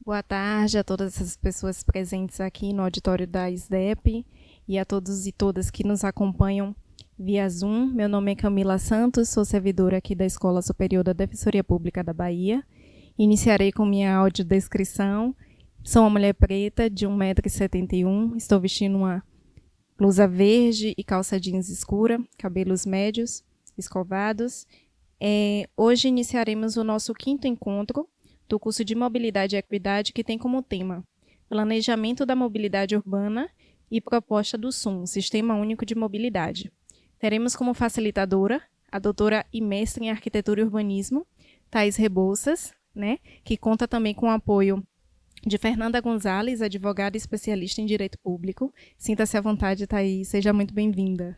Boa tarde a todas as pessoas presentes aqui no auditório da SDEP e a todos e todas que nos acompanham via Zoom. Meu nome é Camila Santos, sou servidora aqui da Escola Superior da Defensoria Pública da Bahia. Iniciarei com minha audiodescrição. Sou uma mulher preta de 1,71 m, estou vestindo uma blusa verde e calça jeans escura, cabelos médios, escovados. Hoje iniciaremos o nosso 5º encontro do curso de Mobilidade e Equidade, que tem como tema Planejamento da Mobilidade Urbana e proposta do SUM, Sistema Único de Mobilidade. Teremos como facilitadora a doutora e mestre em Arquitetura e Urbanismo, Thais Rebouças, que conta também com o apoio de Fernanda Gonzalez, advogada e especialista em Direito Público. Sinta-se à vontade, Thais, seja muito bem-vinda.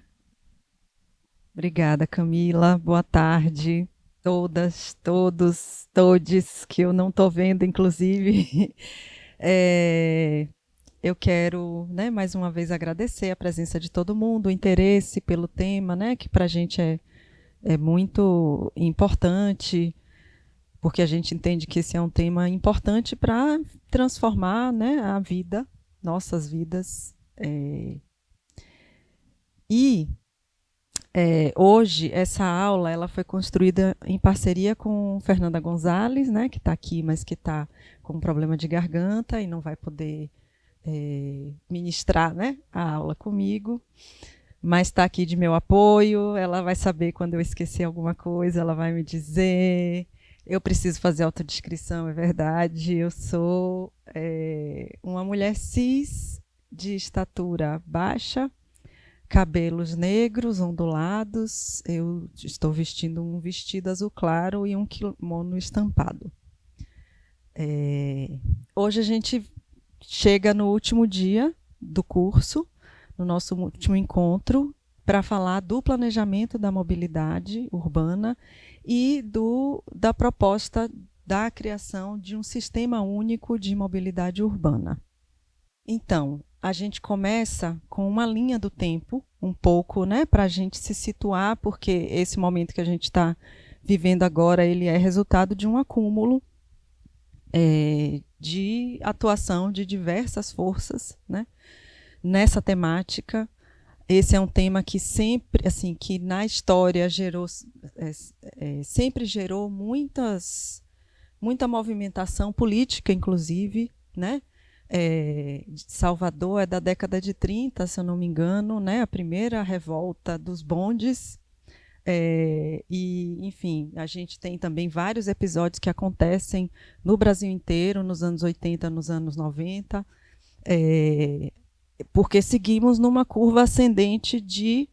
Obrigada, Camila. Boa tarde. Todas, todos, todes, que eu não estou vendo, inclusive. Eu quero, mais uma vez, agradecer a presença de todo mundo, o interesse pelo tema, que para a gente é muito importante, porque a gente entende que esse é um tema importante para transformar a vida, nossas vidas. Hoje, essa aula ela foi construída em parceria com Fernanda Gonzalez, que está aqui, mas que está com um problema de garganta e não vai poder ministrar a aula comigo, mas está aqui de meu apoio. Ela vai saber quando eu esquecer alguma coisa, ela vai me dizer. Eu preciso fazer autodescrição, é verdade. Eu sou uma mulher cis, de estatura baixa, cabelos negros, ondulados. Eu estou vestindo um vestido azul claro e um kimono estampado. Hoje a gente chega no último dia do curso, no nosso último encontro, para falar do planejamento da mobilidade urbana e da proposta da criação de um sistema único de mobilidade urbana. Então, a gente começa com uma linha do tempo, um pouco, para a gente se situar, porque esse momento que a gente está vivendo agora, ele é resultado de um acúmulo de atuação de diversas forças, nessa temática. Esse é um tema que sempre, assim, que na história sempre gerou muita movimentação política, inclusive, Salvador é da década de 30, se eu não me engano, a primeira revolta dos bondes. Enfim, a gente tem também vários episódios que acontecem no Brasil inteiro, nos anos 80, nos anos 90, porque seguimos numa curva ascendente de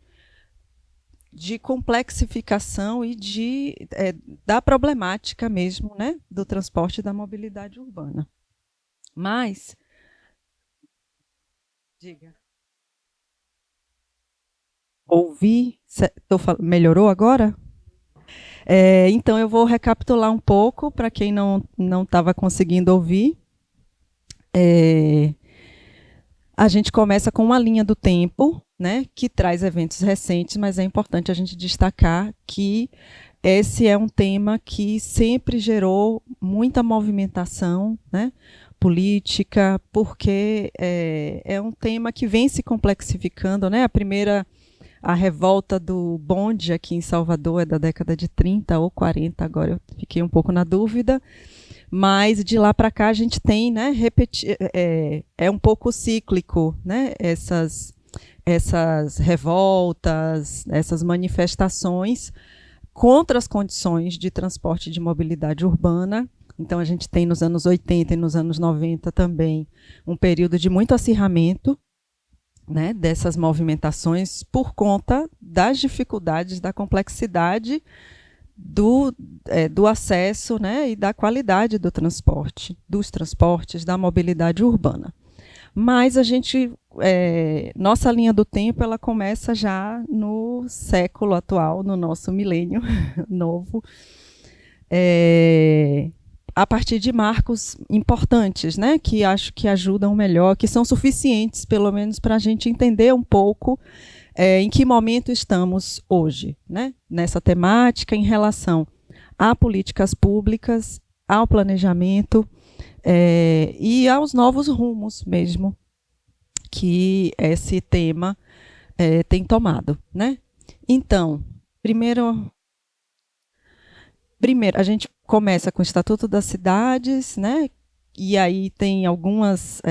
complexificação e da problemática mesmo, do transporte e da mobilidade urbana. Mas, diga. Ouvi? Melhorou agora? Então, eu vou recapitular um pouco, para quem não estava conseguindo ouvir. A gente começa com uma linha do tempo, que traz eventos recentes, mas é importante a gente destacar que esse é um tema que sempre gerou muita movimentação, política, porque é um tema que vem se complexificando. A revolta do bonde aqui em Salvador é da década de 30 ou 40, agora eu fiquei um pouco na dúvida, mas de lá para cá a gente tem, é um pouco cíclico, essas revoltas, essas manifestações contra as condições de transporte e de mobilidade urbana. Então, a gente tem nos anos 80 e nos anos 90 também um período de muito acirramento, dessas movimentações por conta das dificuldades, da complexidade do acesso, e da qualidade do transporte, dos transportes, da mobilidade urbana. Mas a gente, nossa linha do tempo, ela começa já no século atual, no nosso milênio novo, a partir de marcos importantes, que acho que ajudam melhor, que são suficientes, pelo menos, para a gente entender um pouco em que momento estamos hoje, nessa temática, em relação a políticas públicas, ao planejamento, e aos novos rumos mesmo que esse tema tem tomado, né? Então, primeiro a gente começa com o Estatuto das Cidades, né? E aí tem algumas...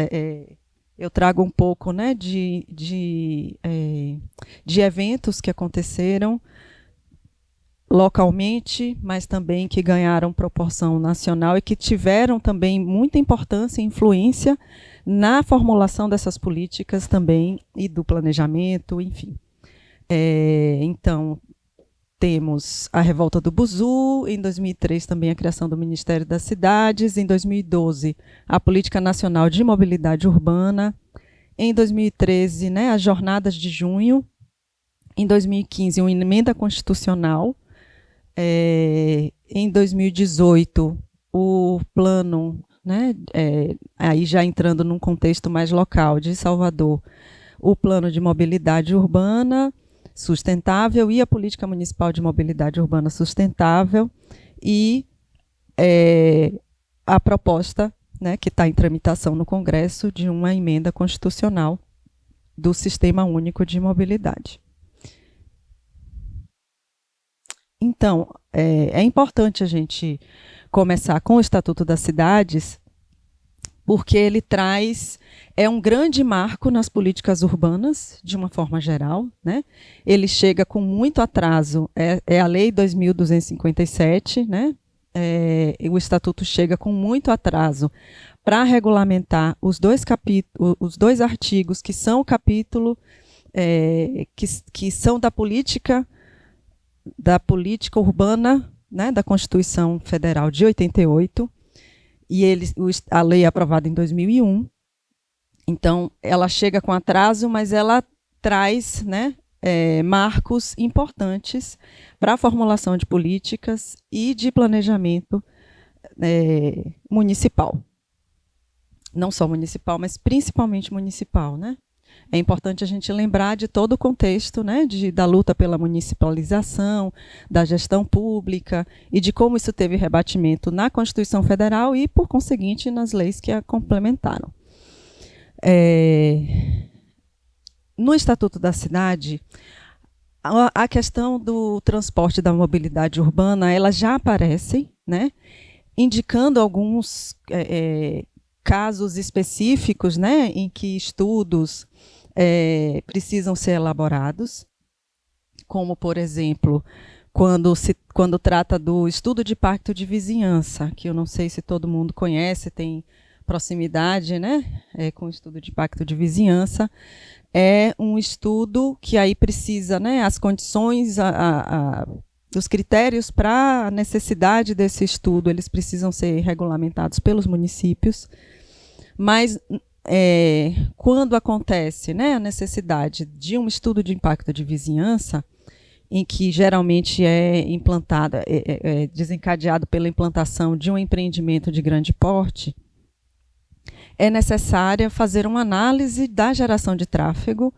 eu trago um pouco, né, de eventos que aconteceram localmente, mas também que ganharam proporção nacional e que tiveram também muita importância e influência na formulação dessas políticas também e do planejamento, enfim. Então, temos a Revolta do Buzu, em 2003 também a criação do Ministério das Cidades, em 2012 a Política Nacional de Mobilidade Urbana, em 2013 né, as Jornadas de Junho, em 2015 uma emenda constitucional, em 2018 o plano, né, aí já entrando num contexto mais local de Salvador, o plano de mobilidade urbana sustentável e a política municipal de mobilidade urbana sustentável e a proposta, né, que está em tramitação no Congresso de uma emenda constitucional do Sistema Único de Mobilidade. Então, é importante a gente começar com o Estatuto das Cidades, porque ele traz, um grande marco nas políticas urbanas, de uma forma geral, né? Ele chega com muito atraso, é a Lei 2.257, né? O Estatuto chega com muito atraso para regulamentar os dois artigos que são o capítulo que são da política urbana, né, da Constituição Federal de 88, e a lei é aprovada em 2001. Então, ela chega com atraso, mas ela traz, né, marcos importantes para a formulação de políticas e de planejamento municipal. Não só municipal, mas principalmente municipal, né? É importante a gente lembrar de todo o contexto, né, da luta pela municipalização, da gestão pública e de como isso teve rebatimento na Constituição Federal e, por conseguinte, nas leis que a complementaram. No Estatuto da Cidade, a questão do transporte e da mobilidade urbana, ela já aparece, né, indicando alguns casos específicos, né, em que estudos precisam ser elaborados, como, por exemplo, quando trata do estudo de impacto de vizinhança, que eu não sei se todo mundo conhece, tem proximidade, né, com o estudo de impacto de vizinhança. É um estudo que aí precisa, né, as condições, os critérios para a necessidade desse estudo, eles precisam ser regulamentados pelos municípios, mas quando acontece, né, a necessidade de um estudo de impacto de vizinhança, em que geralmente desencadeado pela implantação de um empreendimento de grande porte, é necessária fazer uma análise da geração de tráfego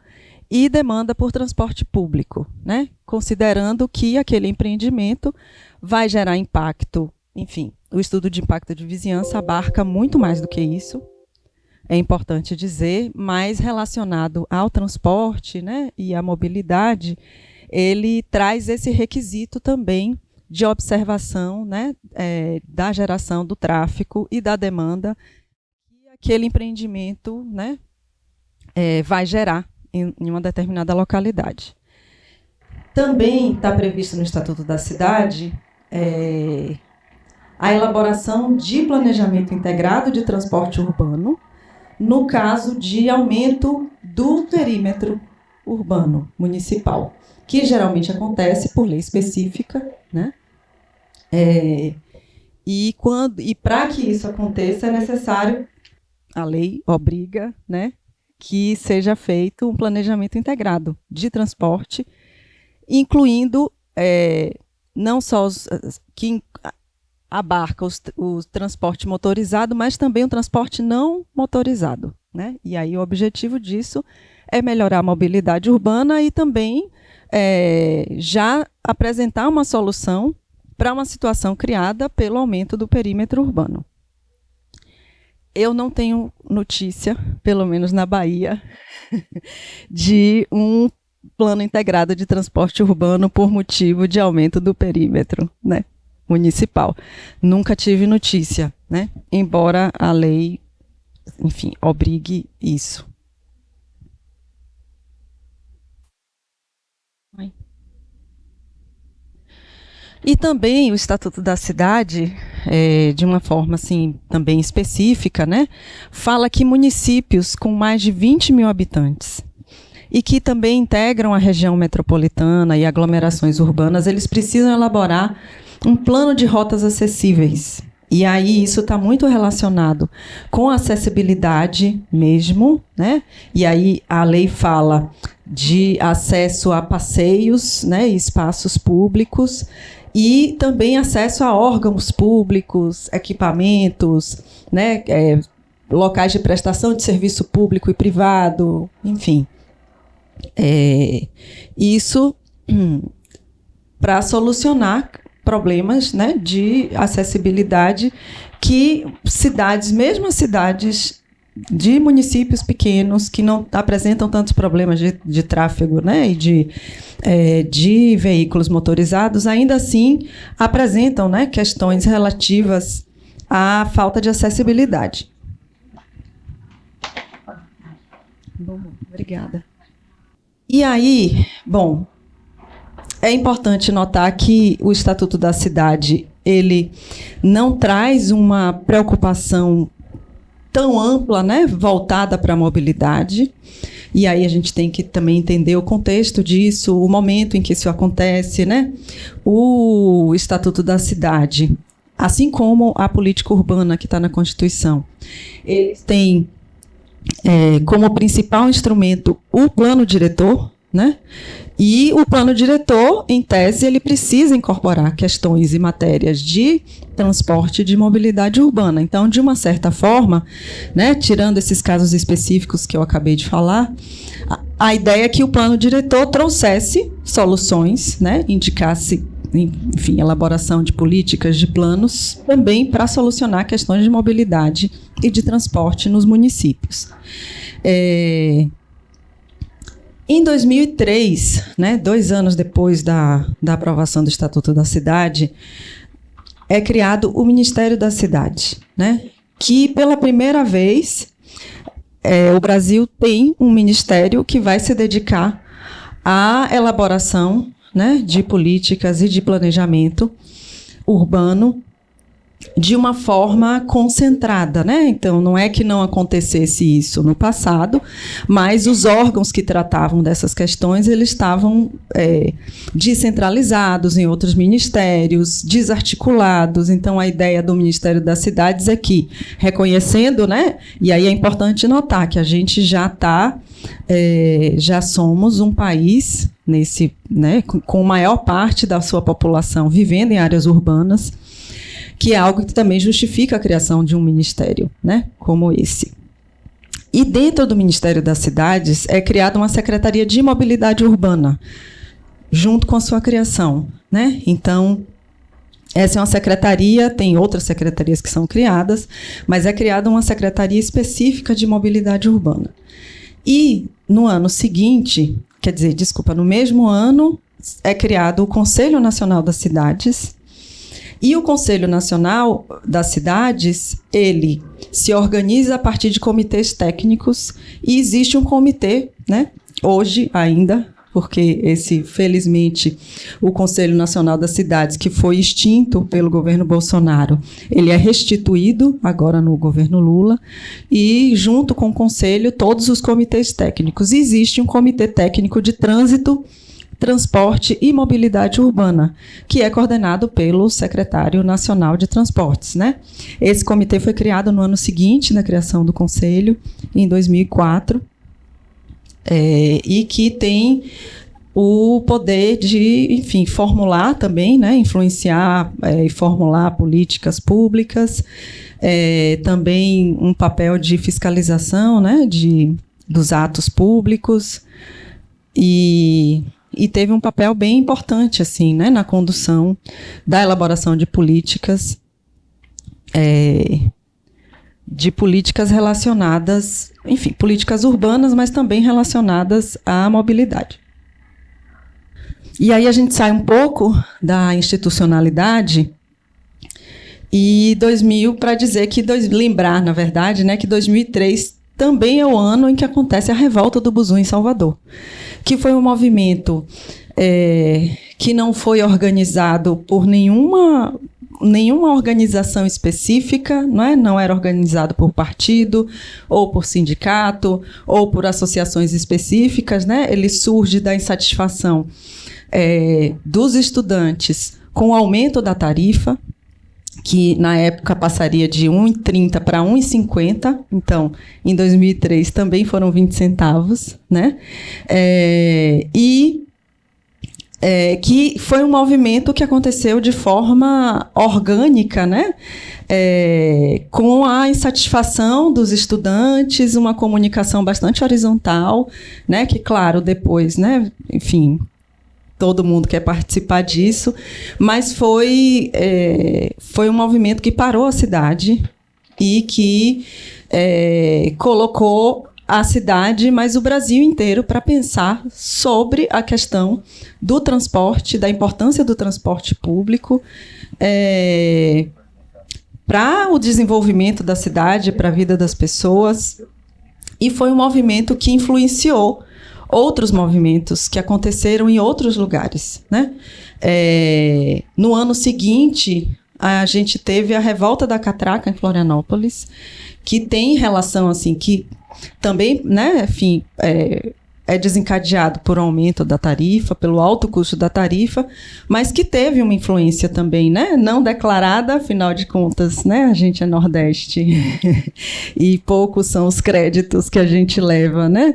e demanda por transporte público, né? Considerando que aquele empreendimento vai gerar impacto, enfim, o estudo de impacto de vizinhança abarca muito mais do que isso, é importante dizer, mas relacionado ao transporte, né, e à mobilidade, ele traz esse requisito também de observação, né, da geração do tráfego e da demanda que aquele empreendimento, né, vai gerar em uma determinada localidade. Também está previsto no Estatuto da Cidade a elaboração de planejamento integrado de transporte urbano, no caso de aumento do perímetro urbano municipal, que geralmente acontece por lei específica, né? E para que isso aconteça é necessário, a lei obriga, né, que seja feito um planejamento integrado de transporte, incluindo não só que abarca o transporte motorizado, mas também o transporte não motorizado, né? E aí o objetivo disso é melhorar a mobilidade urbana e também já apresentar uma solução para uma situação criada pelo aumento do perímetro urbano. Eu não tenho notícia, pelo menos na Bahia, de um plano integrado de transporte urbano por motivo de aumento do perímetro, né, municipal. Nunca tive notícia, né, embora a lei, enfim, obrigue isso. E também o Estatuto da Cidade, de uma forma assim também específica, né, fala que municípios com mais de 20 mil habitantes e que também integram a região metropolitana e aglomerações urbanas, eles precisam elaborar um plano de rotas acessíveis. E aí isso está muito relacionado com a acessibilidade mesmo, né? E aí a lei fala de acesso a passeios, né, e espaços públicos, e também acesso a órgãos públicos, equipamentos, né, locais de prestação de serviço público e privado, enfim. Isso para solucionar problemas, né, de acessibilidade que cidades, mesmo as cidades de municípios pequenos que não apresentam tantos problemas de tráfego, né, e de veículos motorizados, ainda assim apresentam, né, questões relativas à falta de acessibilidade. Bom, obrigada. E aí, bom, é importante notar que o Estatuto da Cidade, ele não traz uma preocupação tão ampla, né, voltada para a mobilidade. E aí a gente tem que também entender o contexto disso, o momento em que isso acontece, né? O Estatuto da Cidade, assim como a política urbana que está na Constituição, eles têm como principal instrumento o plano diretor, né? E o plano diretor, em tese, ele precisa incorporar questões e matérias de transporte e de mobilidade urbana. Então, de uma certa forma, né, tirando esses casos específicos que eu acabei de falar, a ideia é que o plano diretor trouxesse soluções, né, indicasse, enfim, elaboração de políticas, de planos, também para solucionar questões de mobilidade e de transporte nos municípios. Em 2003, né, 2 anos depois da aprovação do Estatuto da Cidade, é criado o Ministério da Cidade, né, que, pela primeira vez, o Brasil tem um ministério que vai se dedicar à elaboração, né, de políticas e de planejamento urbano de uma forma concentrada, né? Então, não é que não acontecesse isso no passado, mas os órgãos que tratavam dessas questões, eles estavam descentralizados em outros ministérios, desarticulados. Então, a ideia do Ministério das Cidades é que, reconhecendo, né? E aí é importante notar que a gente já somos um país né, com maior parte da sua população vivendo em áreas urbanas, que é algo que também justifica a criação de um ministério, né, como esse. E dentro do Ministério das Cidades é criada uma Secretaria de Mobilidade Urbana, junto com a sua criação, né? Então, essa é uma secretaria, tem outras secretarias que são criadas, mas é criada uma secretaria específica de mobilidade urbana. E, no ano seguinte, no mesmo ano, é criado o Conselho Nacional das Cidades. E o Conselho Nacional das Cidades, ele se organiza a partir de comitês técnicos e existe um comitê, né, hoje ainda, porque felizmente, o Conselho Nacional das Cidades, que foi extinto pelo governo Bolsonaro, ele é restituído agora no governo Lula, e junto com o Conselho, todos os comitês técnicos. E existe um comitê técnico de trânsito, transporte e mobilidade urbana, que é coordenado pelo secretário nacional de transportes, né? Esse comitê foi criado no ano seguinte da criação do Conselho, em 2004, e que tem o poder de, enfim, formular também, né, influenciar e formular políticas públicas, também um papel de fiscalização, né, dos atos públicos, e teve um papel bem importante, assim, né, na condução da elaboração de políticas de políticas relacionadas, enfim, políticas urbanas, mas também relacionadas à mobilidade. E aí a gente sai um pouco da institucionalidade e 2000 para dizer que lembrar, na verdade, né, que 2003 também é o ano em que acontece a revolta do Buzu em Salvador, que foi um movimento que não foi organizado por nenhuma organização específica, não era organizado por partido, ou por sindicato, ou por associações específicas, né? Ele surge da insatisfação dos estudantes com o aumento da tarifa, que na época passaria de 1,30 para 1,50, então, em 2003 também foram 20 centavos, né? Que foi um movimento que aconteceu de forma orgânica, né? Com a insatisfação dos estudantes, uma comunicação bastante horizontal, né? Que, claro, depois, né? Enfim, todo mundo quer participar disso, mas foi um movimento que parou a cidade e que colocou a cidade, mas o Brasil inteiro, para pensar sobre a questão do transporte, da importância do transporte público para o desenvolvimento da cidade, para a vida das pessoas. E foi um movimento que influenciou outros movimentos que aconteceram em outros lugares, né? No ano seguinte, a gente teve a Revolta da Catraca em Florianópolis, que tem relação, assim, que também, né, enfim, é desencadeado por um aumento da tarifa, pelo alto custo da tarifa, mas que teve uma influência também, né, não declarada, afinal de contas, né, a gente é Nordeste e poucos são os créditos que a gente leva, né,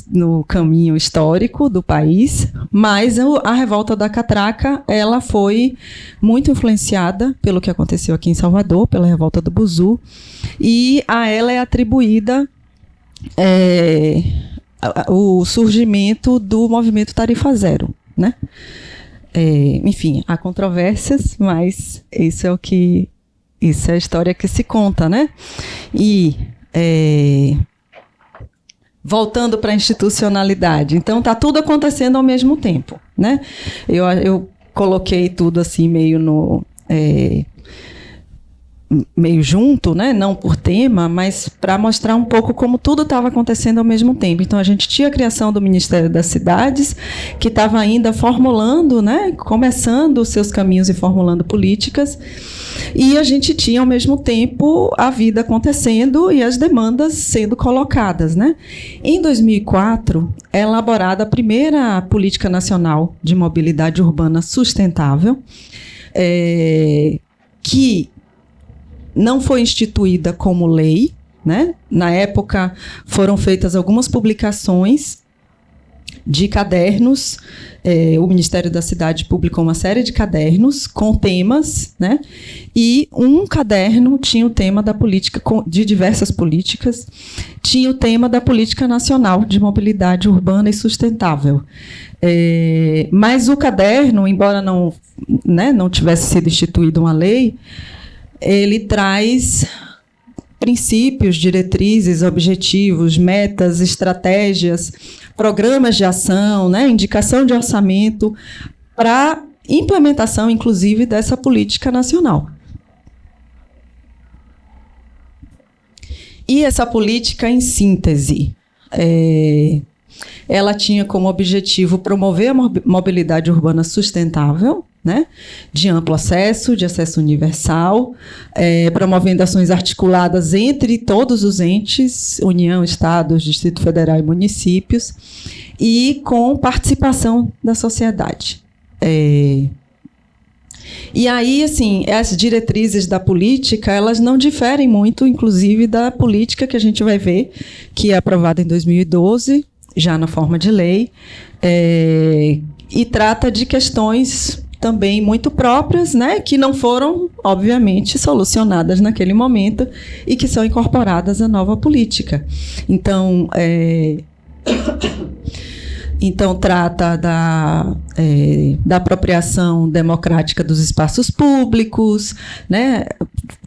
no caminho histórico do país, mas a Revolta da Catraca, ela foi muito influenciada pelo que aconteceu aqui em Salvador, pela Revolta do Buzu, e a ela é atribuída o surgimento do movimento Tarifa Zero, né? Enfim, há controvérsias, mas isso é a história que se conta, né? E voltando para a institucionalidade, então está tudo acontecendo ao mesmo tempo, né? Eu coloquei tudo assim meio junto, né? Não por tema, mas para mostrar um pouco como tudo estava acontecendo ao mesmo tempo. Então, a gente tinha a criação do Ministério das Cidades, que estava ainda formulando, né? Começando os seus caminhos e formulando políticas, e a gente tinha, ao mesmo tempo, a vida acontecendo e as demandas sendo colocadas, né? Em 2004, é elaborada a primeira Política Nacional de Mobilidade Urbana Sustentável, que não foi instituída como lei, né? Na época, foram feitas algumas publicações de cadernos. O Ministério da Cidade publicou uma série de cadernos com temas, né? E um caderno tinha o tema da política, de diversas políticas, tinha o tema da Política Nacional de Mobilidade Urbana e Sustentável. Mas o caderno, embora não tivesse sido instituído uma lei, ele traz princípios, diretrizes, objetivos, metas, estratégias, programas de ação, né, indicação de orçamento para implementação, inclusive, dessa política nacional. E essa política, em síntese, ela tinha como objetivo promover a mobilidade urbana sustentável, né, de amplo acesso, de acesso universal, promovendo ações articuladas entre todos os entes, União, Estados, Distrito Federal e municípios, e com participação da sociedade. E aí, assim, as diretrizes da política, elas não diferem muito, inclusive, da política que a gente vai ver, que é aprovada em 2012, já na forma de lei, e trata de questões também muito próprias, né, que não foram, obviamente, solucionadas naquele momento e que são incorporadas à nova política. Então, Então, trata da apropriação democrática dos espaços públicos, né?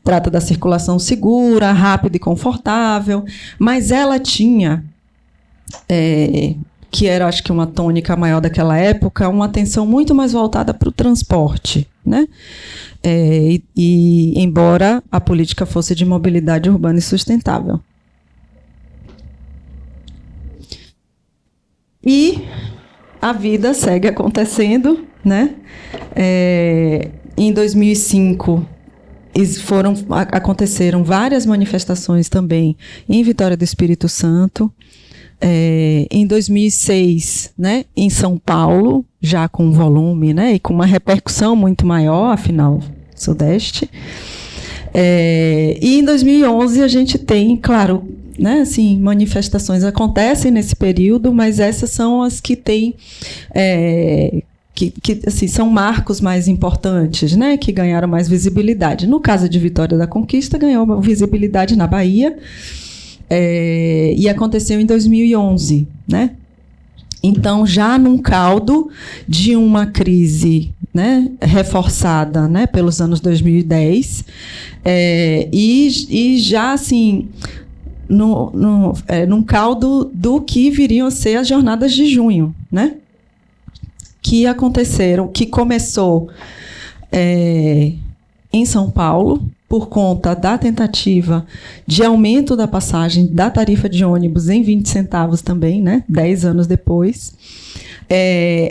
Trata da circulação segura, rápida e confortável, mas ela tinha, que era, acho que, uma tônica maior daquela época, uma atenção muito mais voltada para o transporte, né? E embora a política fosse de mobilidade urbana e sustentável. E a vida segue acontecendo, né? Em 2005, aconteceram várias manifestações também em Vitória do Espírito Santo. Em 2006, né, em São Paulo, já com volume, né, e com uma repercussão muito maior, afinal, Sudeste. E em 2011 a gente tem, claro, né, assim, manifestações acontecem nesse período, mas essas são as que têm, que assim, são marcos mais importantes, né, que ganharam mais visibilidade. No caso de Vitória da Conquista, ganhou visibilidade na Bahia, e aconteceu em 2011, né? Então, já num caldo de uma crise, né, reforçada, né, pelos anos 2010, e já assim num caldo do que viriam a ser as jornadas de junho, né? Que aconteceram, que começou em São Paulo, por conta da tentativa de aumento da passagem da tarifa de ônibus em 20 centavos também, né, 10 anos depois.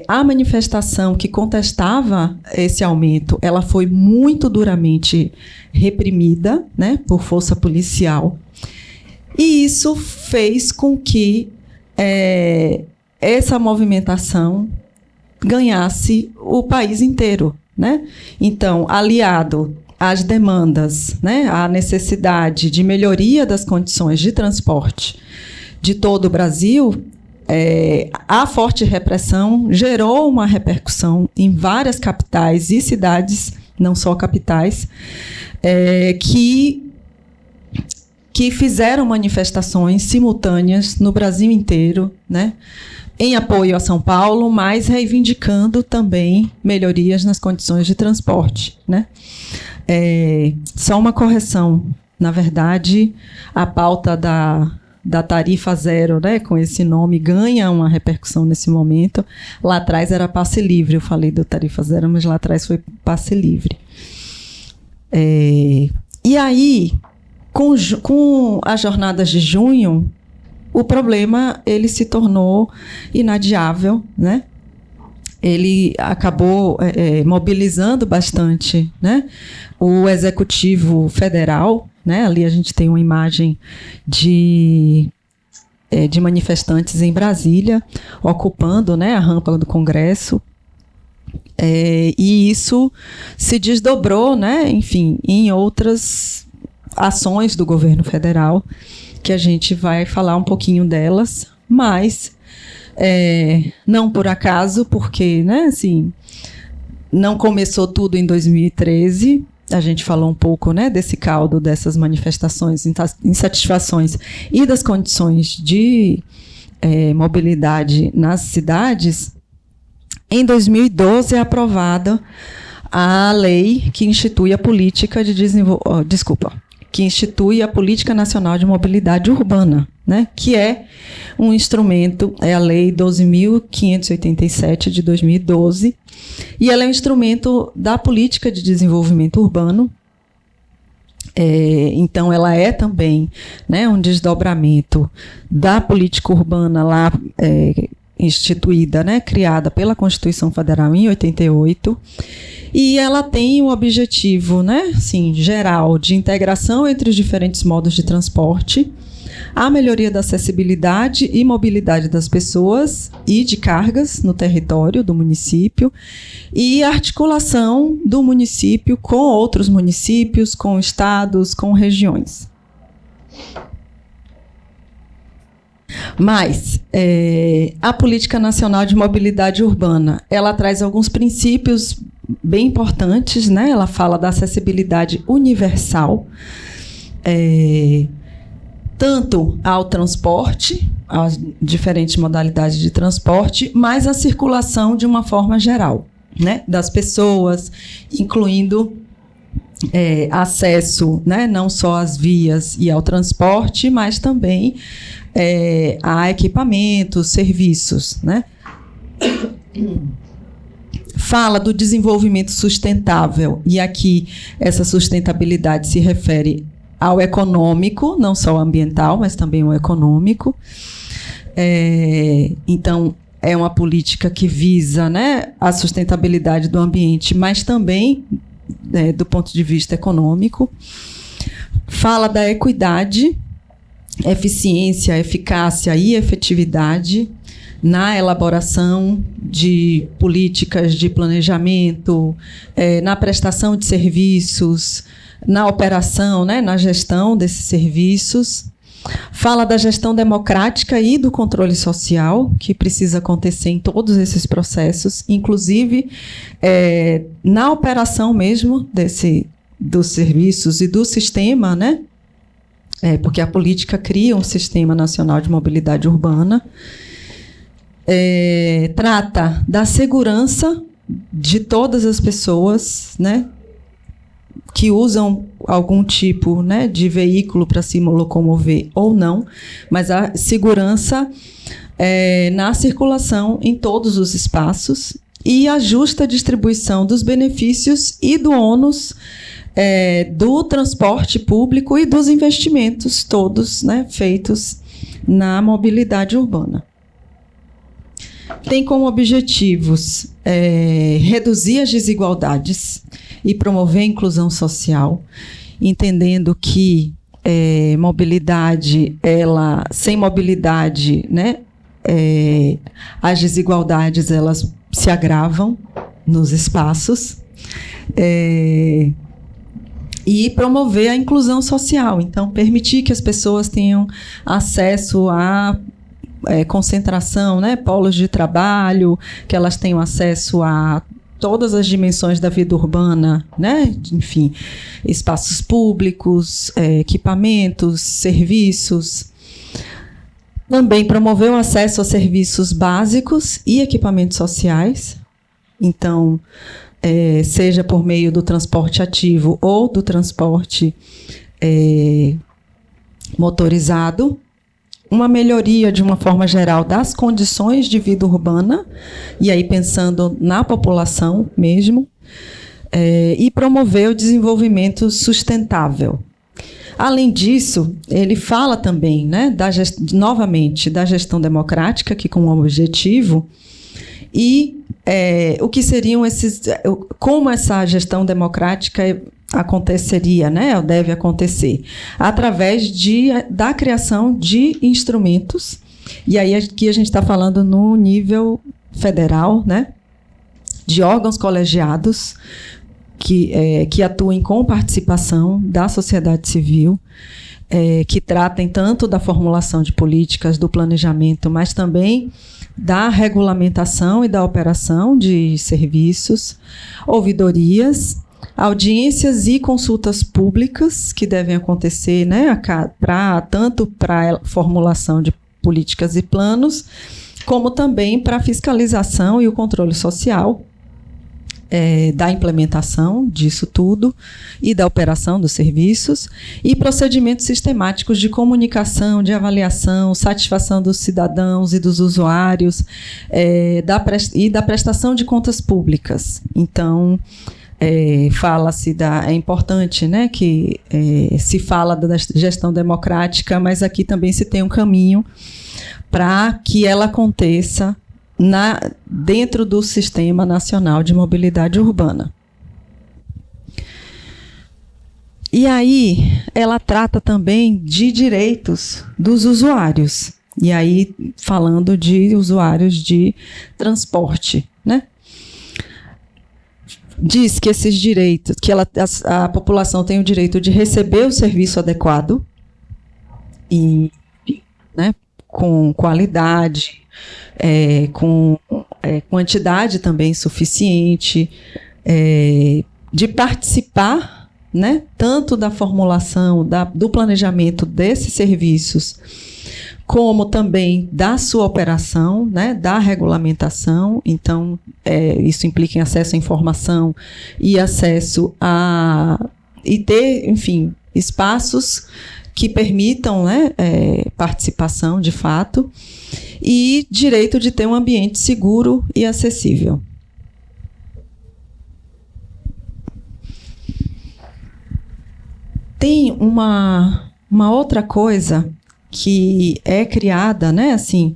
A manifestação que contestava esse aumento, ela foi muito duramente reprimida, né, por força policial. E isso fez com que essa movimentação ganhasse o país inteiro, né? Então, aliado às demandas, né, à necessidade de melhoria das condições de transporte de todo o Brasil, a forte repressão gerou uma repercussão em várias capitais e cidades, não só capitais, que fizeram manifestações simultâneas no Brasil inteiro, né, em apoio a São Paulo, mas reivindicando também melhorias nas condições de transporte, né? Só uma correção. Na verdade, a pauta da tarifa zero, né, com esse nome, ganha uma repercussão nesse momento. Lá atrás era passe livre, eu falei do tarifa zero, mas lá atrás foi passe livre. E aí, com as jornadas de junho, o problema ele se tornou inadiável, né? Ele acabou mobilizando bastante, né, o Executivo Federal, né? Ali a gente tem uma imagem de manifestantes em Brasília, ocupando, né, a rampa do Congresso. E isso se desdobrou, né, enfim, em outras ações do governo federal, que a gente vai falar um pouquinho delas, mas não por acaso, porque, né, assim, não começou tudo em 2013. A gente falou um pouco, né, desse caldo, dessas manifestações, insatisfações e das condições de mobilidade nas cidades. Em 2012 é aprovada a lei que institui a política de que institui a Política Nacional de Mobilidade Urbana, né, que é um instrumento, é a Lei 12.587 de 2012, e ela é um instrumento da Política de Desenvolvimento Urbano. Então, ela é também, né, um desdobramento da política urbana lá instituída, né, criada pela Constituição Federal em 88, e ela tem o objetivo, né, assim, geral de integração entre os diferentes modos de transporte, a melhoria da acessibilidade e mobilidade das pessoas e de cargas no território do município, e a articulação do município com outros municípios, com estados, com regiões. Mas a Política Nacional de Mobilidade Urbana, ela traz alguns princípios bem importantes, né? Ela fala da acessibilidade universal, tanto ao transporte, às diferentes modalidades de transporte, mas à circulação de uma forma geral, né, das pessoas, incluindo acesso, né, não só às vias e ao transporte, mas também a equipamentos, serviços, né? Fala do desenvolvimento sustentável, e aqui essa sustentabilidade se refere ao econômico, não só ao ambiental, mas também ao econômico. Então, é uma política que visa, né, a sustentabilidade do ambiente, mas também do ponto de vista econômico. Fala da equidade, eficiência, eficácia e efetividade na elaboração de políticas de planejamento, na prestação de serviços, na operação, né, na gestão desses serviços. Fala da gestão democrática e do controle social, que precisa acontecer em todos esses processos, inclusive na operação mesmo dos serviços e do sistema, né? Porque a política cria um sistema nacional de mobilidade urbana. Trata da segurança de todas as pessoas, né, que usam algum tipo, né, de veículo para se locomover ou não, mas a segurança na circulação em todos os espaços e a justa distribuição dos benefícios e do ônus do transporte público e dos investimentos todos, né, feitos na mobilidade urbana. Tem como objetivos reduzir as desigualdades e promover a inclusão social, entendendo que sem mobilidade, né, as desigualdades elas se agravam nos espaços, e promover a inclusão social. Então, permitir que as pessoas tenham acesso a concentração, né, polos de trabalho, que elas tenham acesso a todas as dimensões da vida urbana, né, enfim, espaços públicos, equipamentos, serviços. Também promover o acesso a serviços básicos e equipamentos sociais. Então, seja por meio do transporte ativo ou do transporte motorizado. Uma melhoria, de uma forma geral, das condições de vida urbana, e aí pensando na população mesmo, e promover o desenvolvimento sustentável. Além disso, ele fala também, né, novamente, da gestão democrática, que com o objetivo, e o que seriam como essa gestão democrática aconteceria, né, ou deve acontecer, através da criação de instrumentos, e aí aqui a gente está falando no nível federal, né, de órgãos colegiados que atuem com participação da sociedade civil, que tratem tanto da formulação de políticas, do planejamento, mas também da regulamentação e da operação de serviços, ouvidorias, audiências e consultas públicas que devem acontecer, né, tanto para a formulação de políticas e planos, como também para a fiscalização e o controle social da implementação disso tudo e da operação dos serviços, e procedimentos sistemáticos de comunicação, de avaliação, satisfação dos cidadãos e dos usuários, e da prestação de contas públicas. Então, fala-se é importante, né, que se fala da gestão democrática, mas aqui também se tem um caminho para que ela aconteça dentro do Sistema Nacional de Mobilidade Urbana. E aí, ela trata também de direitos dos usuários, e aí falando de usuários de transporte, né? Diz que esses direitos, que a população tem o direito de receber o serviço adequado e, né, com qualidade, com quantidade também suficiente, de participar, né, tanto da formulação, do planejamento desses serviços, como também da sua operação, né, da regulamentação. Então, isso implica em acesso à informação e acesso e ter, enfim, espaços que permitam, né, participação de fato, e direito de ter um ambiente seguro e acessível. Tem uma outra coisa que é criada, né, assim,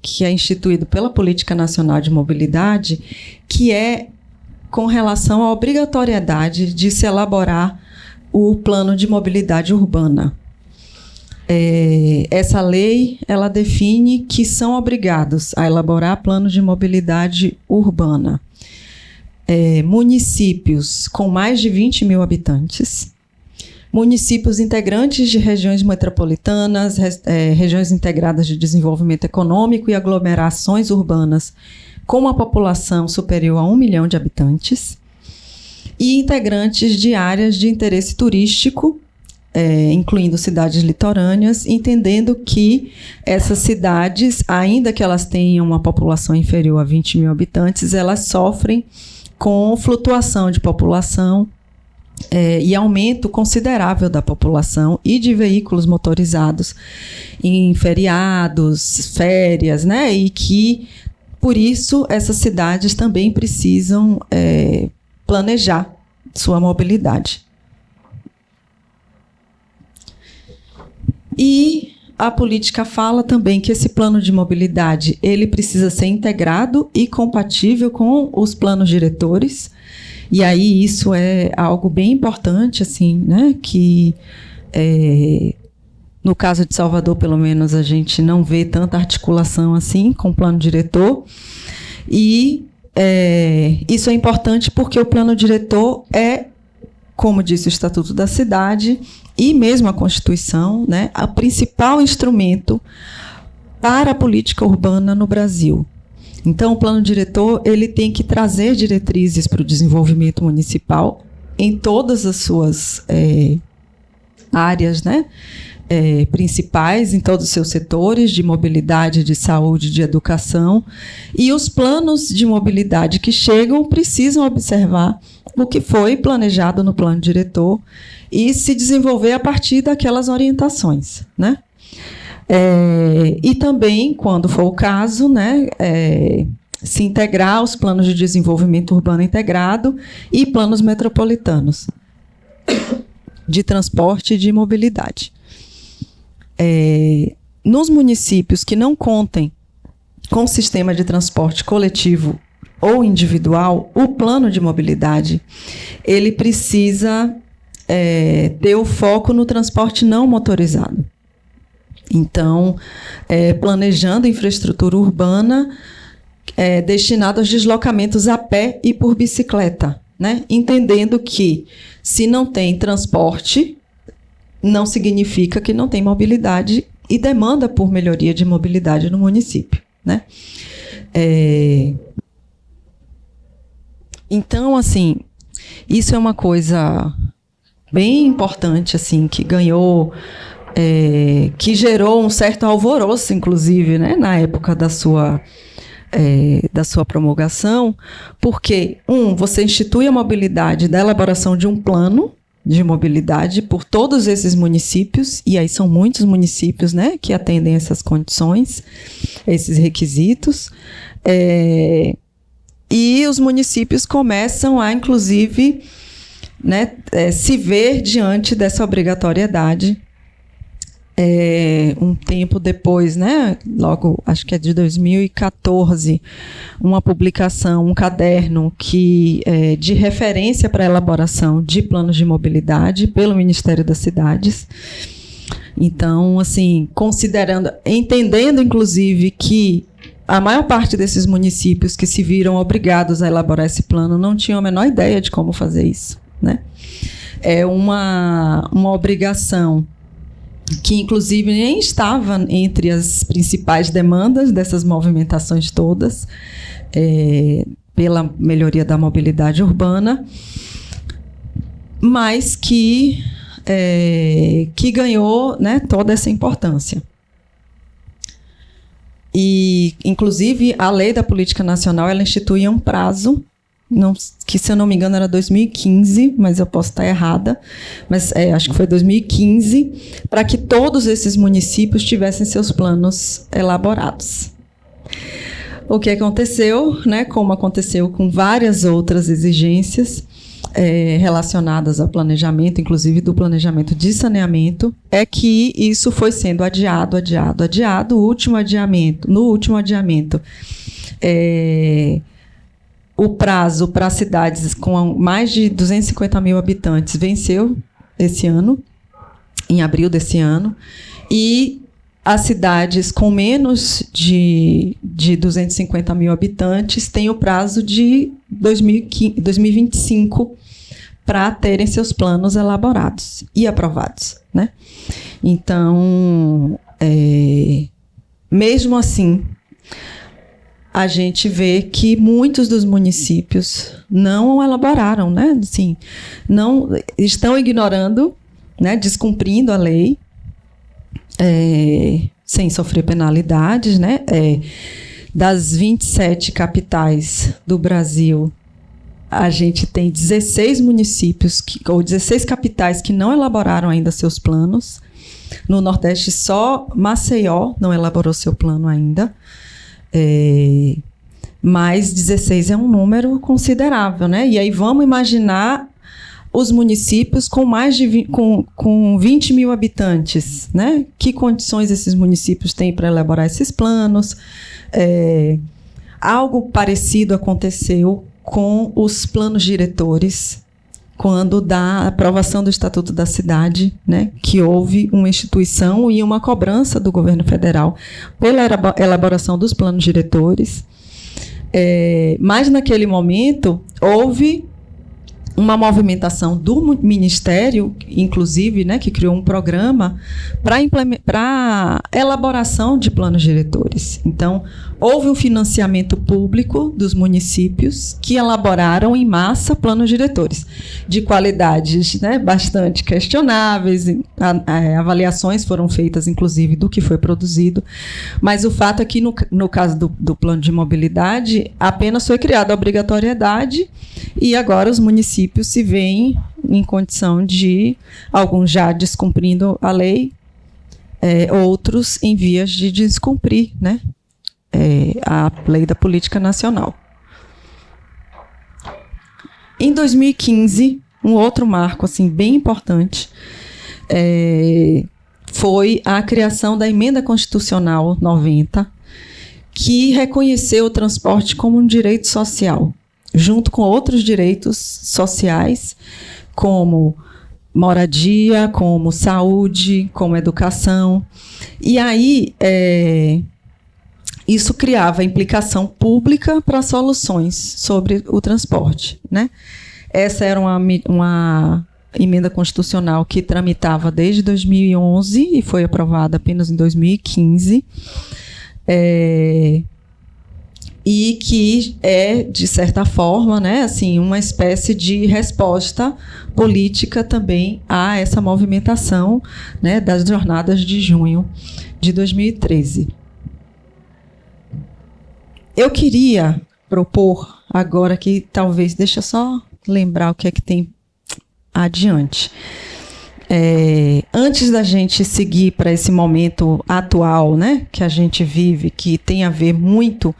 que é instituído pela Política Nacional de Mobilidade, que é com relação à obrigatoriedade de se elaborar o plano de mobilidade urbana. Essa lei, ela define que são obrigados a elaborar plano de mobilidade urbana municípios com mais de 20 mil habitantes, municípios integrantes de regiões metropolitanas, regiões integradas de desenvolvimento econômico e aglomerações urbanas com uma população superior a 1 milhão de habitantes, e integrantes de áreas de interesse turístico, incluindo cidades litorâneas, entendendo que essas cidades, ainda que elas tenham uma população inferior a 20 mil habitantes, elas sofrem com flutuação de população e aumento considerável da população e de veículos motorizados em feriados, férias, né? E que, por isso, essas cidades também precisam planejar sua mobilidade. E a política fala também que esse plano de mobilidade ele precisa ser integrado e compatível com os planos diretores. E aí isso é algo bem importante, assim, né? Que no caso de Salvador, pelo menos, a gente não vê tanta articulação assim com o plano diretor. E isso é importante porque o plano diretor como disse o Estatuto da Cidade e mesmo a Constituição, né, o principal instrumento para a política urbana no Brasil. Então, o plano diretor ele tem que trazer diretrizes para o desenvolvimento municipal em todas as suas áreas, né, principais, em todos os seus setores, de mobilidade, de saúde, de educação. E os planos de mobilidade que chegam precisam observar o que foi planejado no plano diretor e se desenvolver a partir daquelas orientações, né? E também, quando for o caso, né, se integrar aos planos de desenvolvimento urbano integrado e planos metropolitanos de transporte e de mobilidade. Nos municípios que não contem com sistema de transporte coletivo ou individual, o plano de mobilidade ele precisa ter o foco no transporte não motorizado. Então, planejando infraestrutura urbana destinada aos deslocamentos a pé e por bicicleta, né? Entendendo que, se não tem transporte, não significa que não tem mobilidade e demanda por melhoria de mobilidade no município, né? Então, assim, isso é uma coisa bem importante, assim, que ganhou, que gerou um certo alvoroço, inclusive, né, na época da sua promulgação, porque, você institui a mobilidade da elaboração de um plano de mobilidade por todos esses municípios, e aí são muitos municípios, né, que atendem essas condições, esses requisitos, e os municípios começam a, inclusive, né, se ver diante dessa obrigatoriedade. Um tempo depois, né, logo, acho que é de 2014, uma publicação, um caderno de referência para a elaboração de planos de mobilidade pelo Ministério das Cidades. Então, assim, entendendo, inclusive, que a maior parte desses municípios que se viram obrigados a elaborar esse plano não tinham a menor ideia de como fazer isso, né? É uma obrigação que, inclusive, nem estava entre as principais demandas dessas movimentações todas, pela melhoria da mobilidade urbana, mas que ganhou, né, toda essa importância. E, inclusive, a Lei da Política Nacional, ela instituía um prazo, que, se eu não me engano, era 2015, mas eu posso estar errada, mas acho que foi 2015, para que todos esses municípios tivessem seus planos elaborados. O que aconteceu, né, como aconteceu com várias outras exigências relacionadas ao planejamento, inclusive do planejamento de saneamento, é que isso foi sendo adiado. No último adiamento, o prazo para cidades com mais de 250 mil habitantes venceu esse ano, em abril desse ano, e as cidades com menos de 250 mil habitantes têm o prazo de 2025 para terem seus planos elaborados e aprovados, né? Então, mesmo assim, a gente vê que muitos dos municípios não elaboraram, né? Assim, não estão ignorando, né? Descumprindo a lei, sem sofrer penalidades, né? Das 27 capitais do Brasil, a gente tem 16 municípios, ou 16 capitais que não elaboraram ainda seus planos. No Nordeste, só Maceió não elaborou seu plano ainda. Mas 16 é um número considerável, né? E aí vamos imaginar os municípios com com 20 mil habitantes, né? Que condições esses municípios têm para elaborar esses planos? Algo parecido aconteceu com os planos diretores, quando da aprovação do Estatuto da Cidade, né, que houve uma instituição e uma cobrança do governo federal pela elaboração dos planos diretores. Mas, naquele momento, houve uma movimentação do Ministério, inclusive, né, que criou um programa para elaboração de planos diretores. Então, houve um financiamento público dos municípios que elaboraram em massa planos diretores, de qualidades, né, bastante questionáveis. Avaliações foram feitas, inclusive, do que foi produzido. Mas o fato é que, no caso do plano de mobilidade, apenas foi criada a obrigatoriedade e agora os municípios se veem em condição de, alguns já descumprindo a lei, outros em vias de descumprir, né, a lei da política nacional. Em 2015, um outro marco assim, bem importante foi a criação da Emenda Constitucional 90, que reconheceu o transporte como um direito social, junto com outros direitos sociais, como moradia, como saúde, como educação. E aí, isso criava implicação pública para soluções sobre o transporte, né? Essa era uma emenda constitucional que tramitava desde 2011 e foi aprovada apenas em 2015. E que de certa forma, né, assim, uma espécie de resposta política também a essa movimentação, né, das jornadas de junho de 2013. Eu queria propor agora que talvez, deixa eu só lembrar o que é que tem adiante. Antes da gente seguir para esse momento atual, né, que a gente vive, que tem a ver muito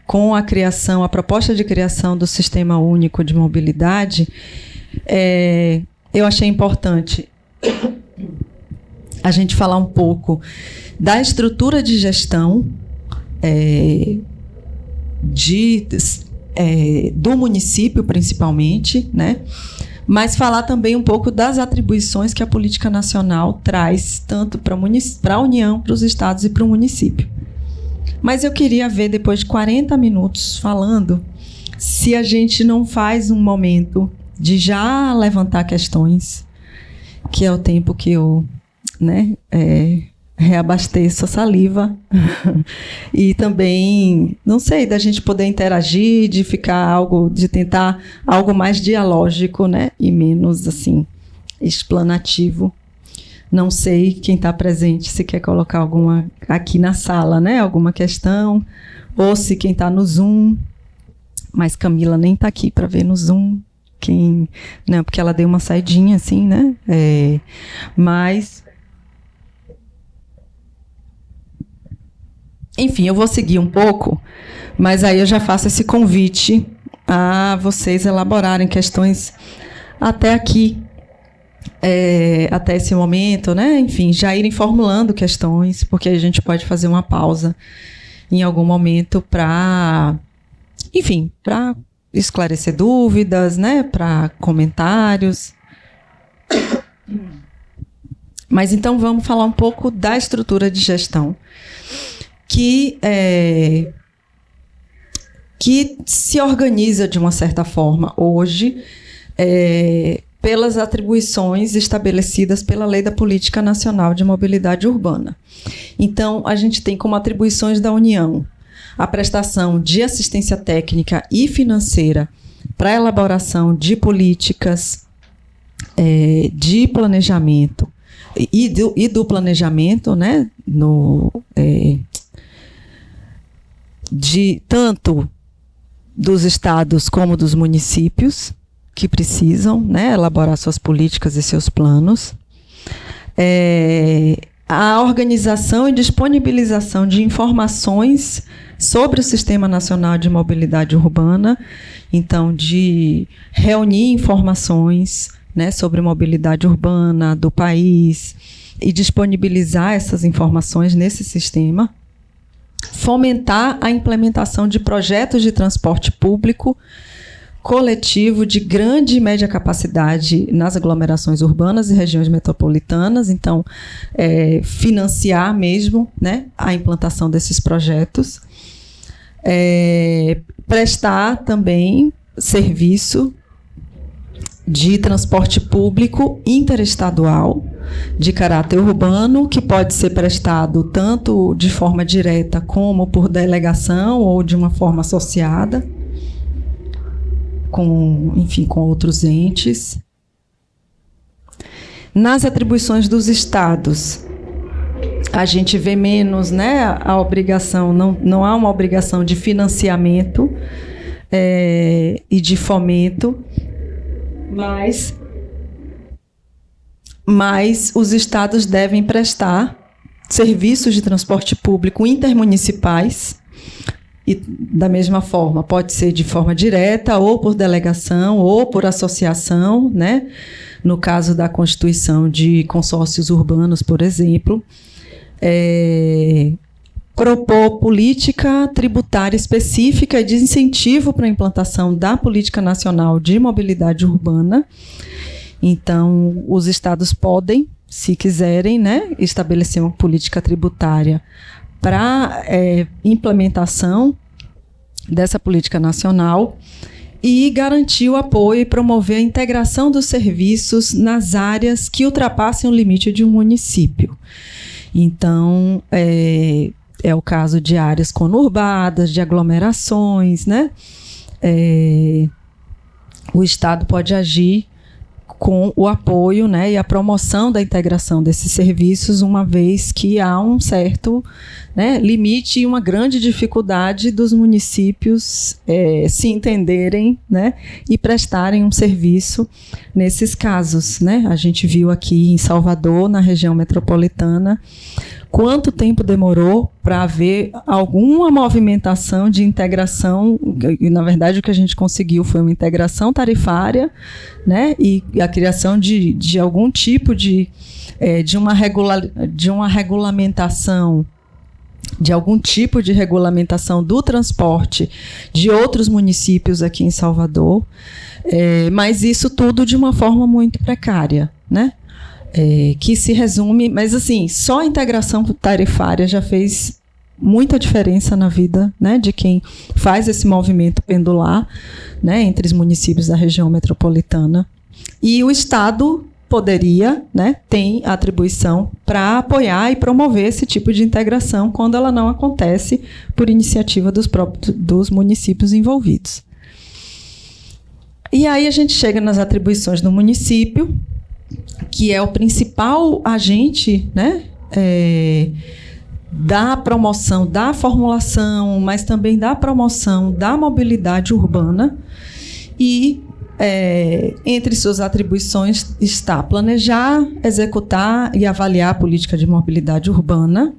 com a proposta de criação do Sistema Único de Mobilidade, eu achei importante a gente falar um pouco da estrutura de gestão do município, principalmente, né? Mas falar também um pouco das atribuições que a política nacional traz, tanto para a União, para os estados e para o município. Mas eu queria ver, depois de 40 minutos falando, se a gente não faz um momento de já levantar questões, que é o tempo que eu, né, reabasteço a saliva e também, não sei, da gente poder interagir, de de tentar algo mais dialógico, né, e menos assim explanativo. Não sei quem está presente se quer colocar alguma aqui na sala, né, alguma questão, ou se quem está no Zoom, mas Camila nem está aqui para ver no Zoom, não, porque ela deu uma saidinha assim, né, mas enfim, eu vou seguir um pouco, mas aí eu já faço esse convite a vocês elaborarem questões até aqui, até esse momento, né? Enfim, já irem formulando questões, porque a gente pode fazer uma pausa em algum momento para esclarecer dúvidas, né? Para comentários. Mas então vamos falar um pouco da estrutura de gestão, que se organiza de uma certa forma hoje pelas atribuições estabelecidas pela Lei da Política Nacional de Mobilidade Urbana. Então, a gente tem como atribuições da União a prestação de assistência técnica e financeira para a elaboração de políticas de planejamento e do planejamento, né, de tanto dos estados como dos municípios que precisam, né, elaborar suas políticas e seus planos. A organização e disponibilização de informações sobre o Sistema Nacional de Mobilidade Urbana, então, de reunir informações, né, sobre mobilidade urbana do país e disponibilizar essas informações nesse sistema. Fomentar a implementação de projetos de transporte público coletivo de grande e média capacidade nas aglomerações urbanas e regiões metropolitanas, então, financiar mesmo, né, a implantação desses projetos. Prestar também serviço de transporte público interestadual de caráter urbano, que pode ser prestado tanto de forma direta como por delegação ou de uma forma associada, com outros entes. Nas atribuições dos estados, a gente vê menos, né, a obrigação, não há uma obrigação de financiamento e de fomento, mas os estados devem prestar serviços de transporte público intermunicipais, e da mesma forma, pode ser de forma direta, ou por delegação, ou por associação, né? No caso da constituição de consórcios urbanos, por exemplo. Propor política tributária específica de incentivo para a implantação da Política Nacional de Mobilidade Urbana. Então, os estados podem, se quiserem, né, estabelecer uma política tributária para implementação dessa política nacional e garantir o apoio e promover a integração dos serviços nas áreas que ultrapassem o limite de um município. Então, é o caso de áreas conurbadas, de aglomerações, né? O Estado pode agir com o apoio, né, e a promoção da integração desses serviços, uma vez que há um certo, né, limite e uma grande dificuldade dos municípios se entenderem, né, e prestarem um serviço nesses casos, né? A gente viu aqui em Salvador, na região metropolitana, quanto tempo demorou para haver alguma movimentação de integração, e na verdade o que a gente conseguiu foi uma integração tarifária, né, e a criação de algum tipo de uma regulamentação, de algum tipo de regulamentação do transporte de outros municípios aqui em Salvador, mas isso tudo de uma forma muito precária, né? Que se resume, mas assim, só a integração tarifária já fez muita diferença na vida, né, de quem faz esse movimento pendular, né, entre os municípios da região metropolitana. E o Estado poderia, né, tem atribuição para apoiar e promover esse tipo de integração quando ela não acontece por iniciativa dos municípios envolvidos. E aí a gente chega nas atribuições do município, que é o principal agente, né, da promoção, da formulação, mas também da promoção da mobilidade urbana. E entre suas atribuições está planejar, executar e avaliar a política de mobilidade urbana,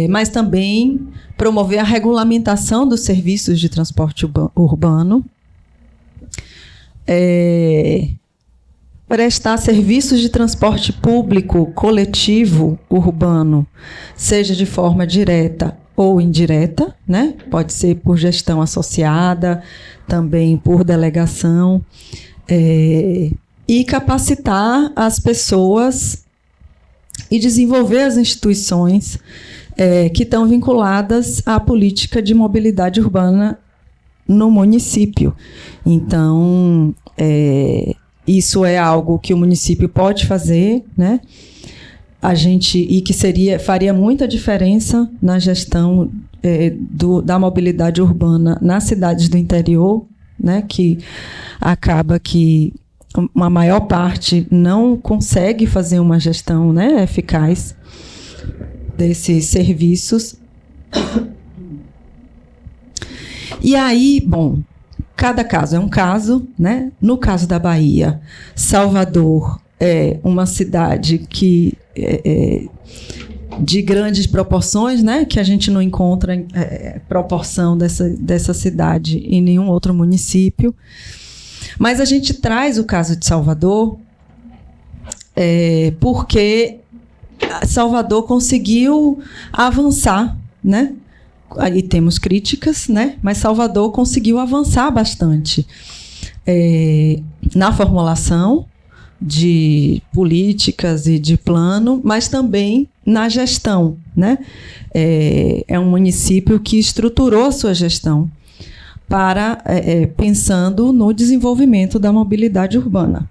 mas também promover a regulamentação dos serviços de transporte urbano, prestar serviços de transporte público coletivo urbano, seja de forma direta ou indireta, né? Pode ser por gestão associada, também por delegação, e capacitar as pessoas e desenvolver as instituições que estão vinculadas à política de mobilidade urbana no município. Então, isso é algo que o município pode fazer, né? E que faria muita diferença na gestão da mobilidade urbana nas cidades do interior, né? Que acaba que uma maior parte não consegue fazer uma gestão, né, eficaz desses serviços. E aí, bom, cada caso é um caso, né? No caso da Bahia, Salvador é uma cidade que de grandes proporções, né? Que a gente não encontra proporção dessa cidade em nenhum outro município. Mas a gente traz o caso de Salvador porque Salvador conseguiu avançar, né? Aí temos críticas, né? Mas Salvador conseguiu avançar bastante na formulação de políticas e de plano, mas também na gestão, né? É um município que estruturou a sua gestão para pensando no desenvolvimento da mobilidade urbana.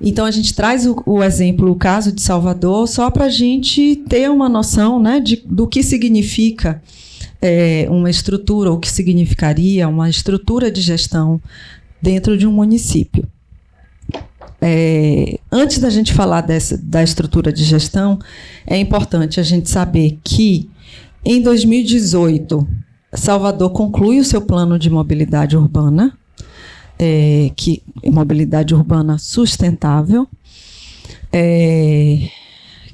Então, a gente traz o exemplo, o caso de Salvador, só para a gente ter uma noção, né, do que significa uma estrutura, o que significaria uma estrutura de gestão dentro de um município. Antes da gente falar da estrutura de gestão, é importante a gente saber que, em 2018, Salvador conclui o seu plano de mobilidade urbana, mobilidade urbana sustentável.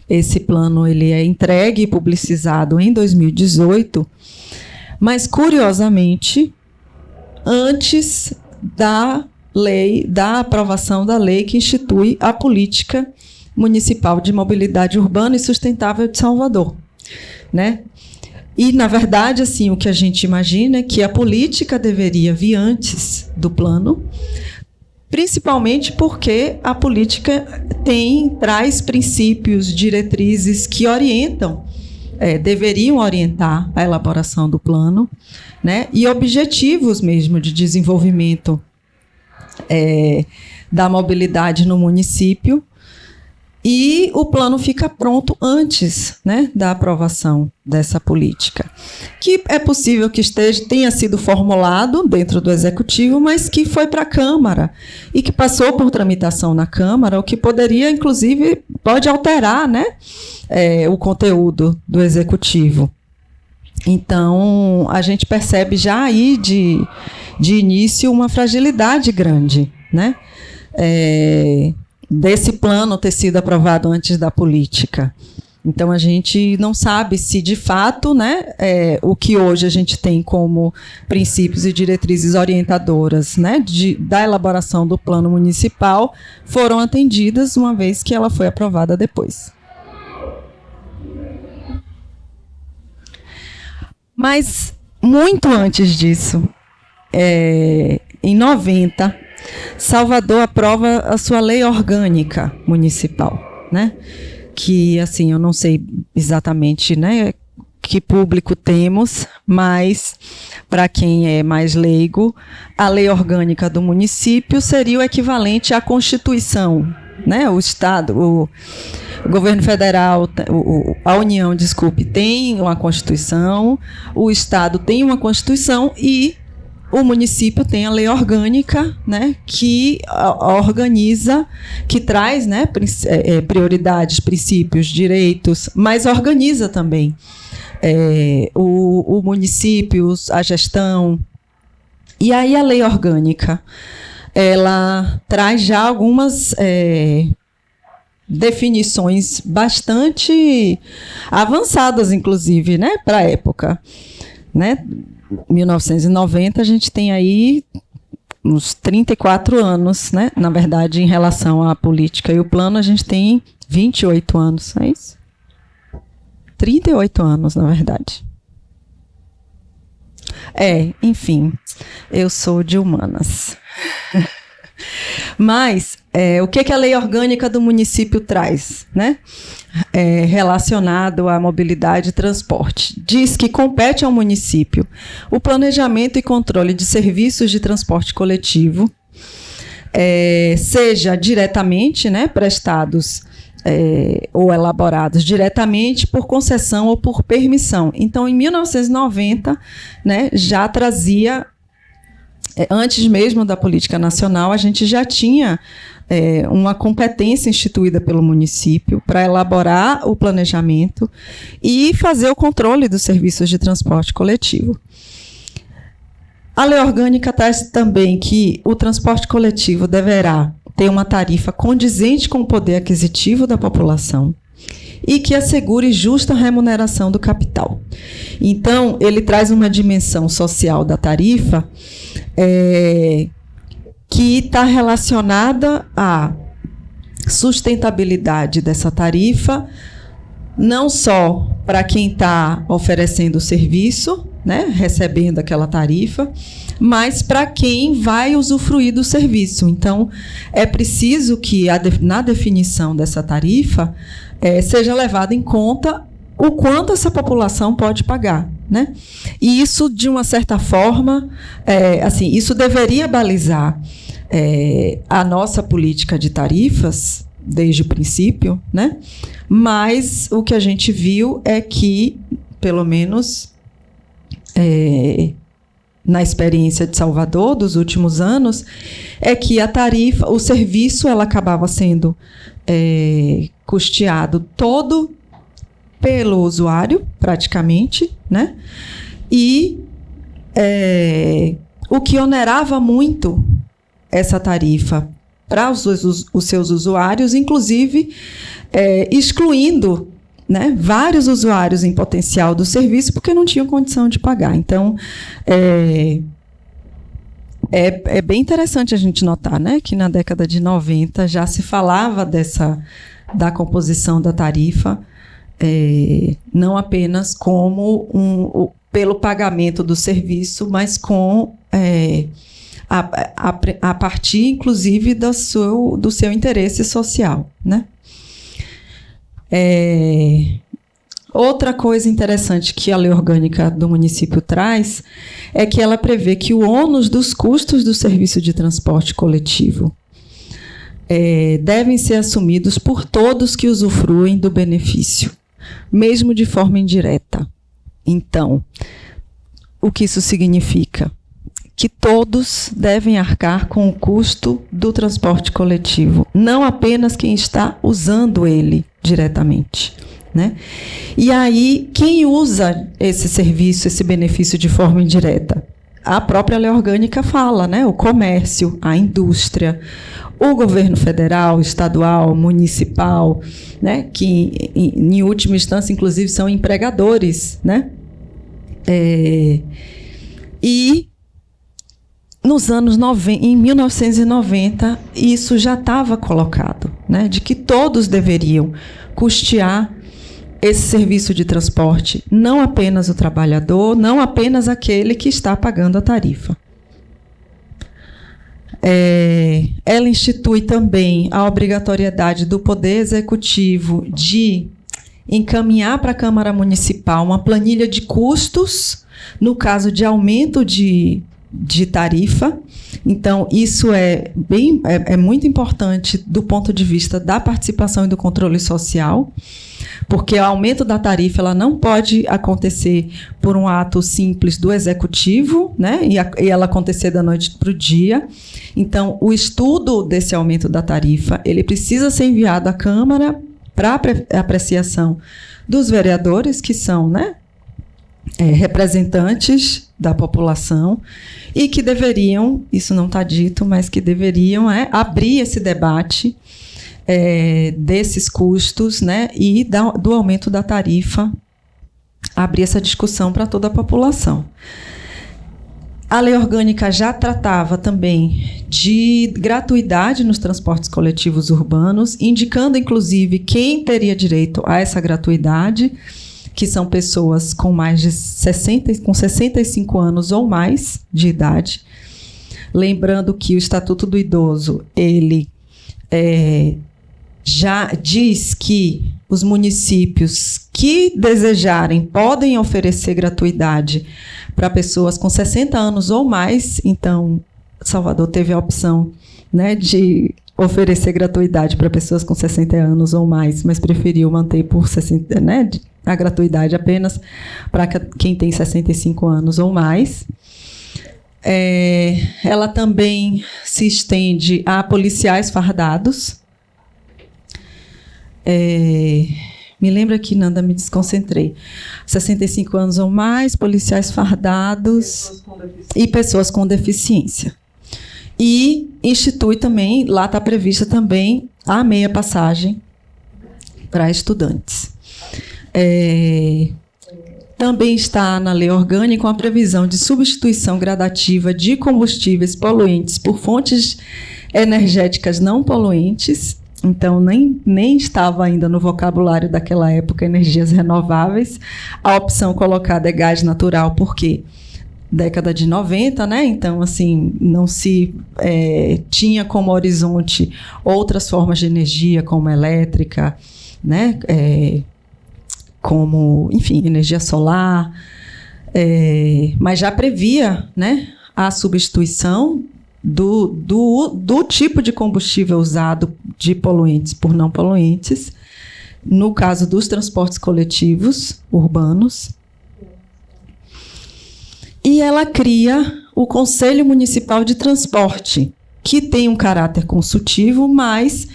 Esse plano ele é entregue e publicizado em 2018, mas, curiosamente, antes da aprovação da lei que institui a política municipal de mobilidade urbana e sustentável de Salvador, né? E, na verdade, assim, o que a gente imagina é que a política deveria vir antes do plano, principalmente porque a política traz princípios, diretrizes que deveriam orientar a elaboração do plano, né? E objetivos mesmo de desenvolvimento da mobilidade no município. E o plano fica pronto antes, né, da aprovação dessa política, que é possível que tenha sido formulado dentro do Executivo, mas que foi para a Câmara e que passou por tramitação na Câmara, o que poderia, inclusive, pode alterar, né, o conteúdo do Executivo. Então, a gente percebe já aí de início uma fragilidade grande, né, desse plano ter sido aprovado antes da política. Então, a gente não sabe se, de fato, né, o que hoje a gente tem como princípios e diretrizes orientadoras, né, da elaboração do plano municipal foram atendidas, uma vez que ela foi aprovada depois. Mas, muito antes disso, em 90, Salvador aprova a sua lei orgânica municipal, né? Que, assim, eu não sei exatamente, né, que público temos, mas, para quem é mais leigo, a lei orgânica do município seria o equivalente à Constituição, né? O Estado, o governo federal, a União, desculpe, tem uma Constituição, o Estado tem uma Constituição e o município tem a lei orgânica, né, que organiza, que traz, né, prioridades, princípios, direitos, mas organiza também o município, a gestão. E aí a lei orgânica, ela traz já algumas definições bastante avançadas, inclusive, né, para a época, né? 1990, a gente tem aí uns 34 anos, né? Na verdade, em relação à política e o plano, a gente tem 28 anos, é isso? 38 anos, na verdade. Enfim, eu sou de humanas. Mas, o que a lei orgânica do município traz, né? Relacionado à mobilidade e transporte. Diz que compete ao município o planejamento e controle de serviços de transporte coletivo, seja diretamente, né, prestados ou elaborados diretamente por concessão ou por permissão. Então, em 1990, né, já trazia, antes mesmo da política nacional, a gente já tinha uma competência instituída pelo município para elaborar o planejamento e fazer o controle dos serviços de transporte coletivo. A lei orgânica traz também que o transporte coletivo deverá ter uma tarifa condizente com o poder aquisitivo da população e que assegure justa remuneração do capital. Então, ele traz uma dimensão social da tarifa que está relacionada à sustentabilidade dessa tarifa, não só para quem está oferecendo o serviço, né, recebendo aquela tarifa, mas para quem vai usufruir do serviço. Então, é preciso que, na definição dessa tarifa, seja levado em conta o quanto essa população pode pagar, né? E isso, de uma certa forma, assim, isso deveria balizar a nossa política de tarifas desde o princípio, né? Mas o que a gente viu é que, pelo menos na experiência de Salvador dos últimos anos, é que a tarifa, o serviço, ela acabava sendo custeado todo pelo usuário, praticamente, né? E o que onerava muito essa tarifa para os seus usuários, inclusive excluindo, né, vários usuários em potencial do serviço porque não tinham condição de pagar. Então, é bem interessante a gente notar, né, que na década de 90 já se falava da composição da tarifa, não apenas como pelo pagamento do serviço, mas com a partir, inclusive, do seu interesse social, né? Outra coisa interessante que a lei orgânica do município traz é que ela prevê que o ônus dos custos do serviço de transporte coletivo devem ser assumidos por todos que usufruem do benefício, mesmo de forma indireta. Então, o que isso significa? Que todos devem arcar com o custo do transporte coletivo, não apenas quem está usando ele diretamente, né? E aí, quem usa esse serviço, esse benefício de forma indireta? A própria lei orgânica fala, né? O comércio, a indústria, o governo federal, estadual, municipal, né? Que, em última instância, inclusive, são empregadores, né? E nos anos 90, em 1990, isso já estava colocado, né, de que todos deveriam custear esse serviço de transporte, não apenas o trabalhador, não apenas aquele que está pagando a tarifa. Ela institui também a obrigatoriedade do Poder Executivo de encaminhar para a Câmara Municipal uma planilha de custos, no caso de aumento de tarifa. Então, isso é muito importante do ponto de vista da participação e do controle social, porque o aumento da tarifa ela não pode acontecer por um ato simples do executivo, né, e ela acontecer da noite para o dia. Então, o estudo desse aumento da tarifa ele precisa ser enviado à Câmara para apreciação dos vereadores, que são, né, representantes da população, e que deveriam, isso não está dito, mas que deveriam abrir esse debate desses custos, né, e do aumento da tarifa, abrir essa discussão para toda a população. A lei orgânica já tratava também de gratuidade nos transportes coletivos urbanos, indicando, inclusive, quem teria direito a essa gratuidade, que são pessoas com mais de 65 anos ou mais de idade. Lembrando que o Estatuto do Idoso, ele já diz que os municípios que desejarem podem oferecer gratuidade para pessoas com 60 anos ou mais. Então, Salvador teve a opção, né, de oferecer gratuidade para pessoas com 60 anos ou mais, mas preferiu manter por 60, né, a gratuidade apenas para quem tem 65 anos ou mais. Ela também se estende a policiais fardados. Me lembra aqui, Nanda, me desconcentrei. 65 anos ou mais, policiais fardados e pessoas com deficiência. E institui também, lá está prevista também a meia passagem para estudantes. Também está na lei orgânica a previsão de substituição gradativa de combustíveis poluentes por fontes energéticas não poluentes. Então, nem estava ainda no vocabulário daquela época energias renováveis. A opção colocada é gás natural, porque década de 90, né? Então, assim, não se tinha como horizonte outras formas de energia, como elétrica, né? Como, enfim, energia solar, mas já previa, né, a substituição do tipo de combustível usado de poluentes por não poluentes, no caso dos transportes coletivos urbanos. E ela cria o Conselho Municipal de Transporte, que tem um caráter consultivo, mas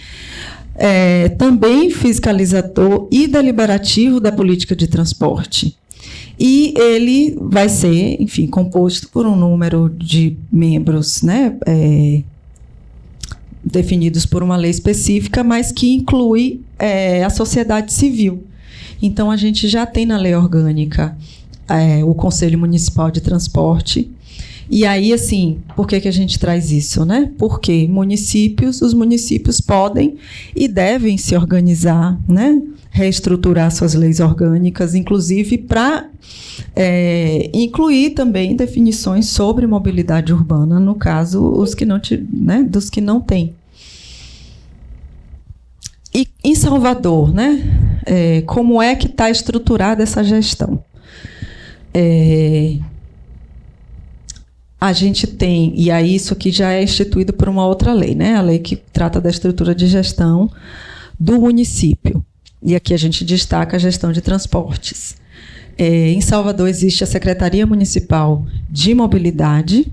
também fiscalizador e deliberativo da política de transporte. E ele vai ser, enfim, composto por um número de membros, né, definidos por uma lei específica, mas que inclui a sociedade civil. Então, a gente já tem na lei orgânica o Conselho Municipal de Transporte. E aí, assim, por que a gente traz isso, né? Porque os municípios podem e devem se organizar, né? Reestruturar suas leis orgânicas, inclusive para incluir também definições sobre mobilidade urbana, no caso, os que não, né? Dos que não têm. E em Salvador, né? Como é que está estruturada essa gestão? A gente tem, e aí isso aqui já é instituído por uma outra lei, né? A lei que trata da estrutura de gestão do município. E aqui a gente destaca a gestão de transportes. Em Salvador existe a Secretaria Municipal de Mobilidade,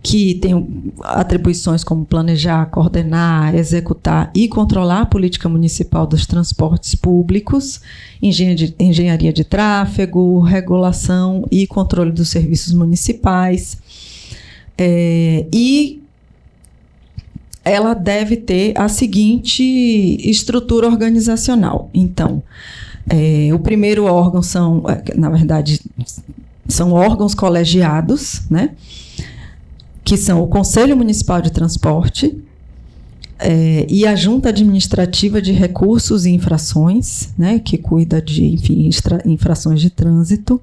que tem atribuições como planejar, coordenar, executar e controlar a política municipal dos transportes públicos, engenharia de tráfego, regulação e controle dos serviços municipais. E ela deve ter a seguinte estrutura organizacional. Então, o primeiro órgão na verdade, são órgãos colegiados, né? Que são o Conselho Municipal de Transporte e a Junta Administrativa de Recursos e Infrações, né, que cuida de, enfim, infrações de trânsito.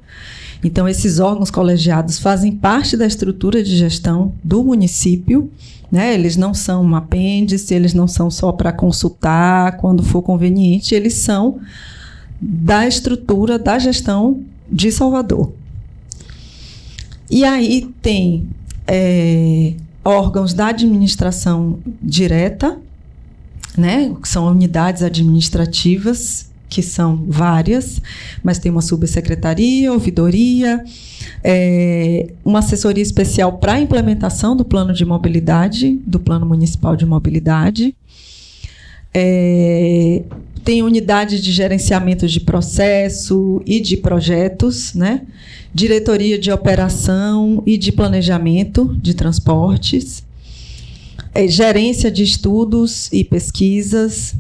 Então, esses órgãos colegiados fazem parte da estrutura de gestão do município, né? Eles não são um apêndice, eles não são só para consultar quando for conveniente, eles são da estrutura da gestão de Salvador. E aí tem órgãos da administração direta, né, que são unidades administrativas, que são várias, mas tem uma subsecretaria, ouvidoria, uma assessoria especial para a implementação do plano de mobilidade, do Plano Municipal de Mobilidade. Tem unidade de gerenciamento de processo e de projetos, né? Diretoria de operação e de planejamento de transportes, gerência de estudos e pesquisas,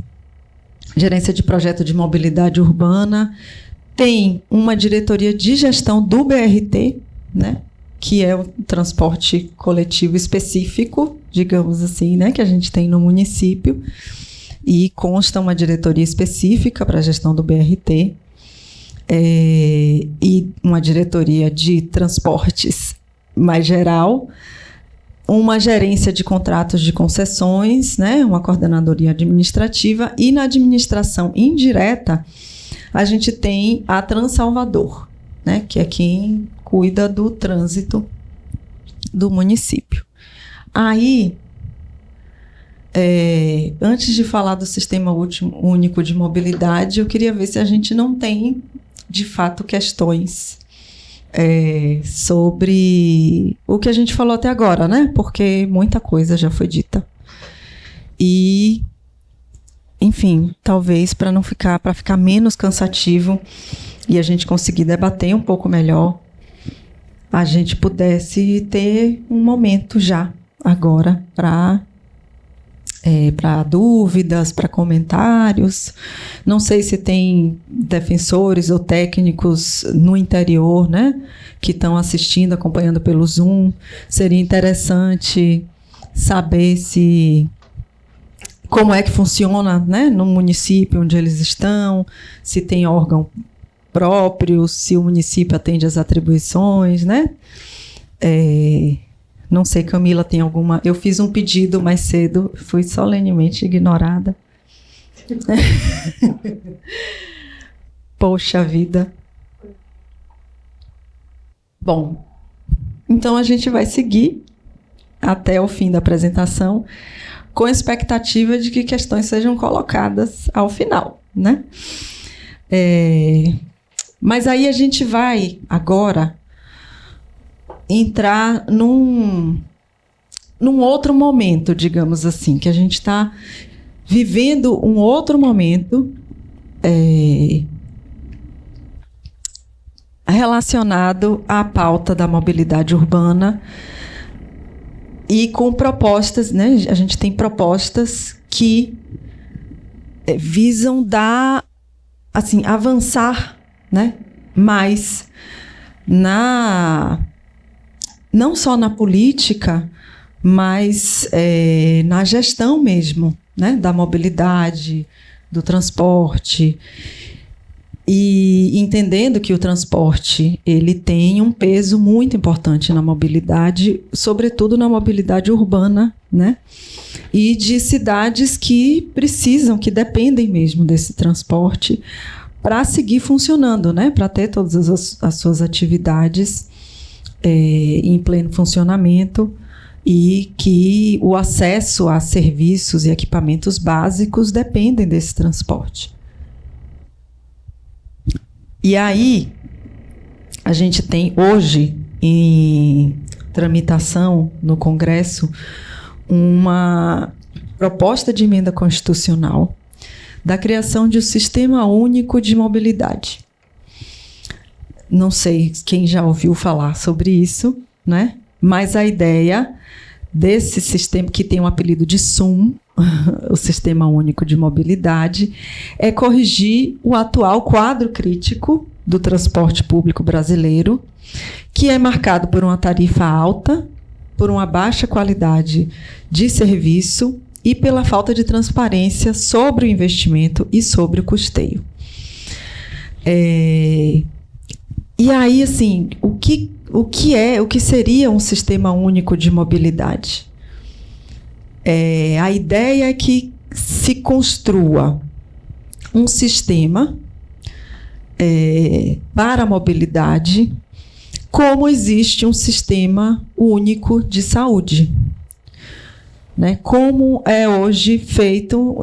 gerência de projeto de mobilidade urbana, tem uma diretoria de gestão do BRT, né? Que é o transporte coletivo específico, digamos assim, né? Que a gente tem no município. E consta uma diretoria específica para a gestão do BRT e uma diretoria de transportes mais geral, uma gerência de contratos de concessões, né, uma coordenadoria administrativa, e na administração indireta a gente tem a Transalvador, né, que é quem cuida do trânsito do município. Aí, antes de falar do Sistema Único de Mobilidade, eu queria ver se a gente não tem, de fato, questões sobre o que a gente falou até agora, né? Porque muita coisa já foi dita. E, enfim, talvez para ficar menos cansativo e a gente conseguir debater um pouco melhor, a gente pudesse ter um momento já, agora, para dúvidas, para comentários. Não sei se tem defensores ou técnicos no interior, né, que estão assistindo, acompanhando pelo Zoom. Seria interessante saber como é que funciona, né, no município onde eles estão, se tem órgão próprio, se o município atende às atribuições, né? Não sei, Camila, tem alguma... Eu fiz um pedido mais cedo, fui solenemente ignorada. Poxa vida. Bom, então a gente vai seguir até o fim da apresentação, com a expectativa de que questões sejam colocadas ao final, né? Mas aí a gente vai agora entrar num outro momento, digamos assim, que a gente está vivendo um outro momento relacionado à pauta da mobilidade urbana e com propostas, né? A gente tem propostas que visam avançar, né? Mais não só na política, mas na gestão mesmo, né, da mobilidade, do transporte, e entendendo que o transporte ele tem um peso muito importante na mobilidade, sobretudo na mobilidade urbana, né, e de cidades que precisam, que dependem mesmo desse transporte para seguir funcionando, né, para ter todas as suas atividades em pleno funcionamento, e que o acesso a serviços e equipamentos básicos dependem desse transporte. E aí, a gente tem hoje em tramitação no Congresso uma proposta de emenda constitucional da criação de um Sistema Único de Mobilidade. Não sei quem já ouviu falar sobre isso, né? Mas a ideia desse sistema, que tem o apelido de SUM, o Sistema Único de Mobilidade, é corrigir o atual quadro crítico do transporte público brasileiro, que é marcado por uma tarifa alta, por uma baixa qualidade de serviço e pela falta de transparência sobre o investimento e sobre o custeio. E aí, assim, o que seria um sistema único de mobilidade? A ideia é que se construa um sistema para a mobilidade, como existe um sistema único de saúde, né? Como é hoje feito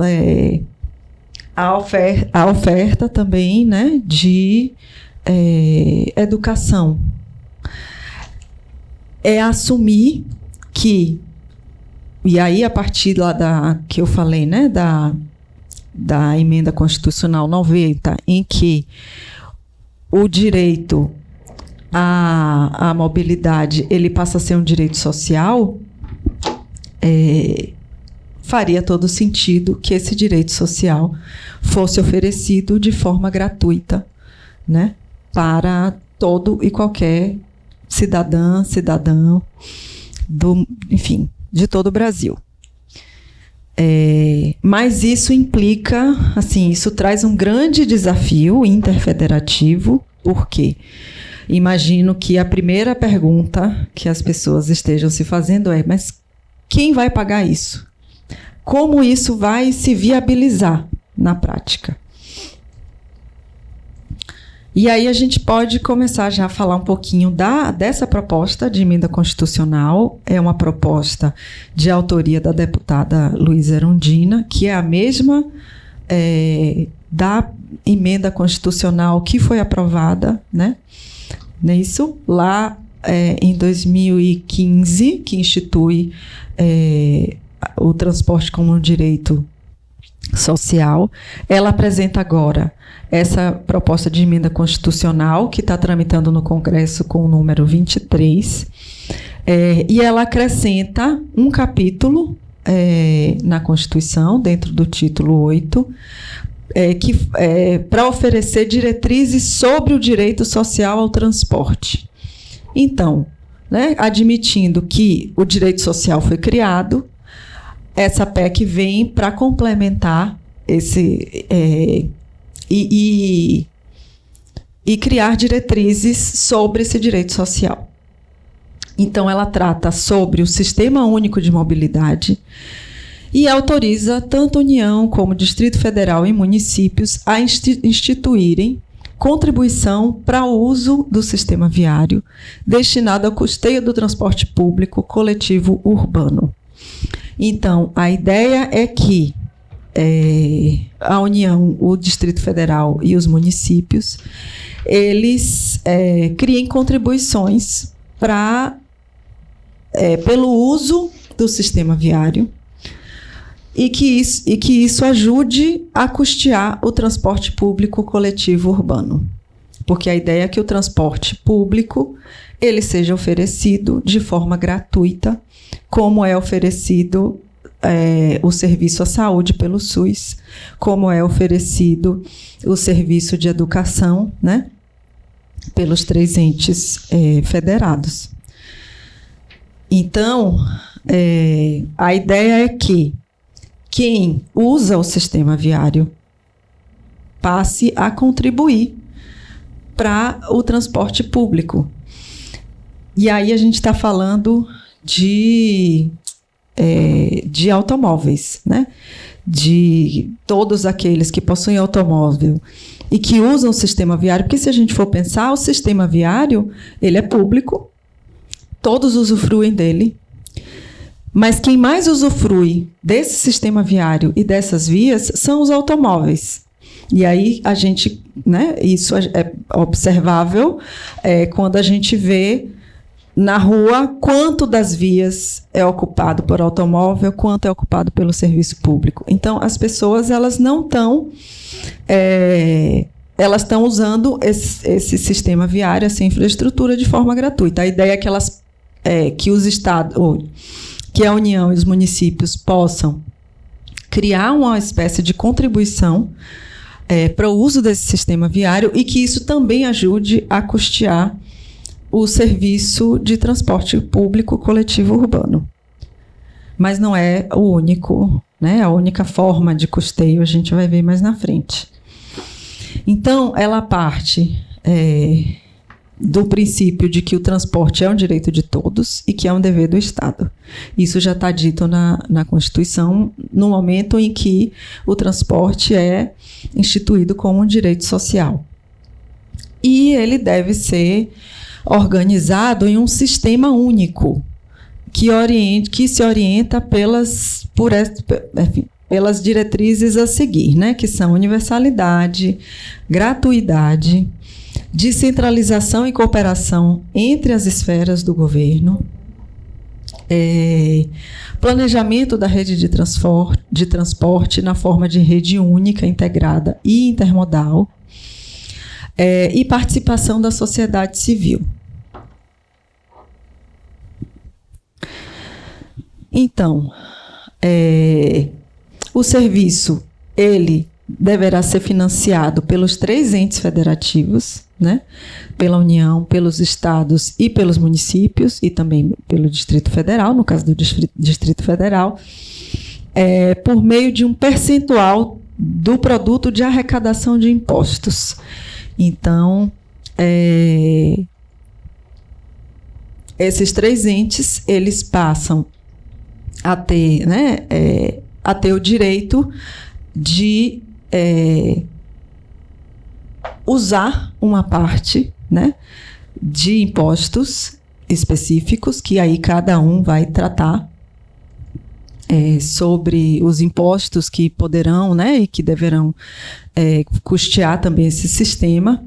a oferta também, né, de educação. É assumir que, e aí a partir lá que eu falei, né, da emenda constitucional 90, em que o direito à mobilidade ele passa a ser um direito social, faria todo sentido que esse direito social fosse oferecido de forma gratuita, né, para todo e qualquer cidadão, enfim, de todo o Brasil. Mas isso implica, assim, isso traz um grande desafio interfederativo, porque imagino que a primeira pergunta que as pessoas estejam se fazendo mas quem vai pagar isso? Como isso vai se viabilizar na prática? E aí a gente pode começar já a falar um pouquinho dessa proposta de emenda constitucional. É uma proposta de autoria da deputada Luísa Erundina, que é a mesma da emenda constitucional que foi aprovada, né? Isso lá em 2015, que institui o transporte como um direito social. Ela apresenta agora essa proposta de emenda constitucional, que está tramitando no Congresso com o número 23, e ela acrescenta um capítulo na Constituição, dentro do título 8, para oferecer diretrizes sobre o direito social ao transporte. Então, né, admitindo que o direito social foi criado, essa PEC vem para complementar esse e criar diretrizes sobre esse direito social. Então, ela trata sobre o Sistema Único de Mobilidade e autoriza tanto a União como o Distrito Federal e municípios a instituírem contribuição para o uso do sistema viário destinado ao custeio do transporte público coletivo urbano. Então, a ideia é que a União, o Distrito Federal e os municípios, eles criem contribuições pelo uso do sistema viário e que isso ajude a custear o transporte público coletivo urbano. Porque a ideia é que o transporte público ele seja oferecido de forma gratuita, como é oferecido o serviço à saúde pelo SUS, como é oferecido o serviço de educação, né, pelos 3 entes federados. Então, a ideia é que quem usa o sistema viário passe a contribuir para o transporte público. E aí a gente está falando de automóveis, né? De todos aqueles que possuem automóvel e que usam o sistema viário, porque se a gente for pensar, o sistema viário, ele é público, todos usufruem dele, mas quem mais usufrui desse sistema viário e dessas vias são os automóveis. E aí a gente, né, isso é observável quando a gente vê na rua quanto das vias é ocupado por automóvel, quanto é ocupado pelo serviço público. Então, as pessoas elas não estão elas estão usando esse sistema viário, essa infraestrutura de forma gratuita. A ideia é que os estados, que a União e os municípios possam criar uma espécie de contribuição para o uso desse sistema viário e que isso também ajude a custear o serviço de transporte público coletivo urbano. Mas não é o único, né? A única forma de custeio, a gente vai ver mais na frente. Então, ela parte do princípio de que o transporte é um direito de todos e que é um dever do Estado. Isso já está dito na Constituição, no momento em que o transporte é instituído como um direito social. e ele deve ser organizado em um sistema único, que se orienta pelas diretrizes a seguir, né? Que são universalidade, gratuidade, descentralização e cooperação entre as esferas do governo, planejamento da rede de transporte na forma de rede única, integrada e intermodal, e participação da sociedade civil. Então, o serviço, ele deverá ser financiado pelos 3 entes federativos, né? Pela União, pelos estados e pelos municípios, e também pelo Distrito Federal, no caso do Distrito Federal, por meio de um percentual do produto de arrecadação de impostos. Então, esses 3 entes, eles passam a ter, né, a ter o direito de usar uma parte, né, de impostos específicos, que aí cada um vai tratar sobre os impostos que poderão, né, e que deverão custear também esse sistema,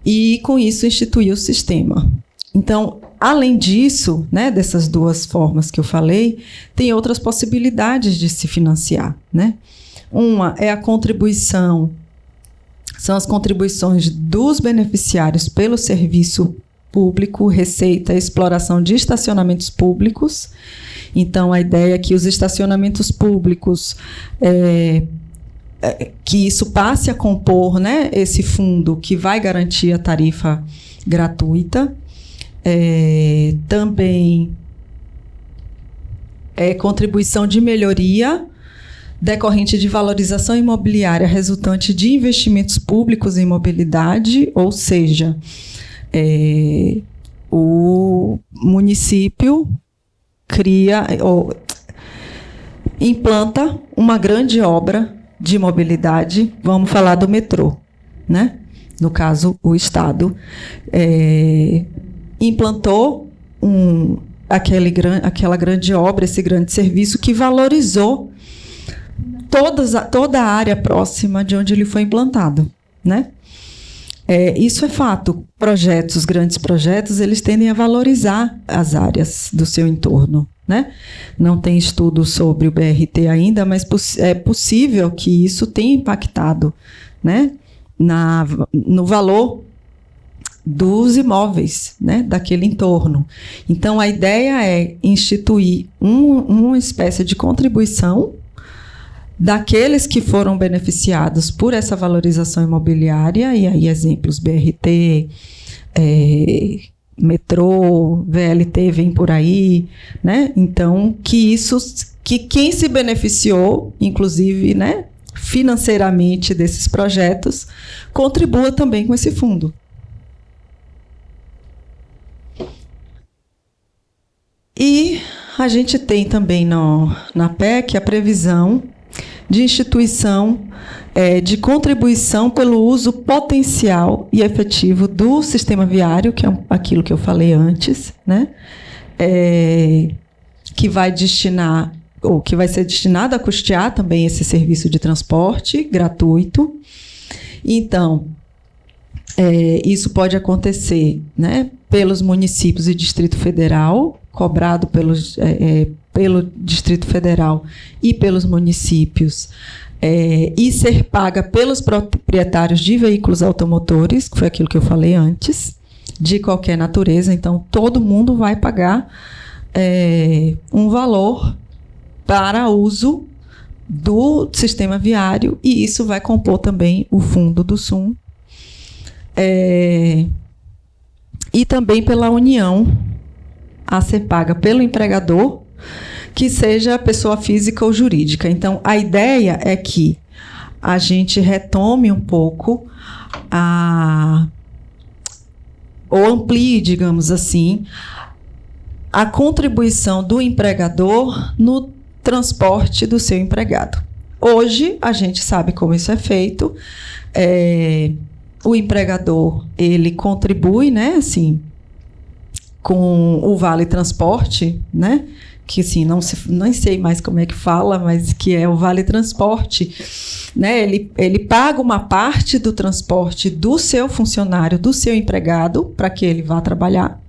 e com isso instituir o sistema. Então, além disso, né, dessas 2 formas que eu falei, tem outras possibilidades de se financiar, né? Uma é a contribuição, são as contribuições dos beneficiários pelo serviço público, receita e exploração de estacionamentos públicos. Então, a ideia é que os estacionamentos públicos, que isso passe a compor, né, esse fundo que vai garantir a tarifa gratuita. Também contribuição de melhoria decorrente de valorização imobiliária resultante de investimentos públicos em mobilidade, ou seja, o município cria ou implanta uma grande obra de mobilidade, vamos falar do metrô, né? No caso, o Estado implantou aquela grande obra, esse grande serviço que valorizou toda a área próxima de onde ele foi implantado, né? Isso é fato. Grandes projetos, eles tendem a valorizar as áreas do seu entorno, né? Não tem estudo sobre o BRT ainda, mas é possível que isso tenha impactado, né, no valor dos imóveis, né, daquele entorno. Então, a ideia é instituir uma espécie de contribuição daqueles que foram beneficiados por essa valorização imobiliária, e aí exemplos, BRT, metrô, VLT vem por aí, né? Então, que quem se beneficiou, inclusive, né, financeiramente desses projetos, contribua também com esse fundo. E a gente tem também na PEC a previsão de instituição de contribuição pelo uso potencial e efetivo do sistema viário, que é aquilo que eu falei antes, né? Que vai ser destinado a custear também esse serviço de transporte gratuito. Então, isso pode acontecer, né, pelos municípios e Distrito Federal, cobrado pelo Distrito Federal e pelos municípios, e ser paga pelos proprietários de veículos automotores, que foi aquilo que eu falei antes, de qualquer natureza. Então, todo mundo vai pagar um valor para uso do sistema viário, e isso vai compor também o fundo do SUM, e também pela União, a ser paga pelo empregador, que seja pessoa física ou jurídica. Então, a ideia é que a gente retome um pouco ou amplie, digamos assim, a contribuição do empregador no transporte do seu empregado. Hoje, a gente sabe como isso é feito. o empregador, ele contribui, né, assim, com o Vale Transporte, né, que assim, não sei mais como é que fala, mas que é o Vale Transporte, né, ele paga uma parte do transporte do seu funcionário, do seu empregado, para que ele vá trabalhar.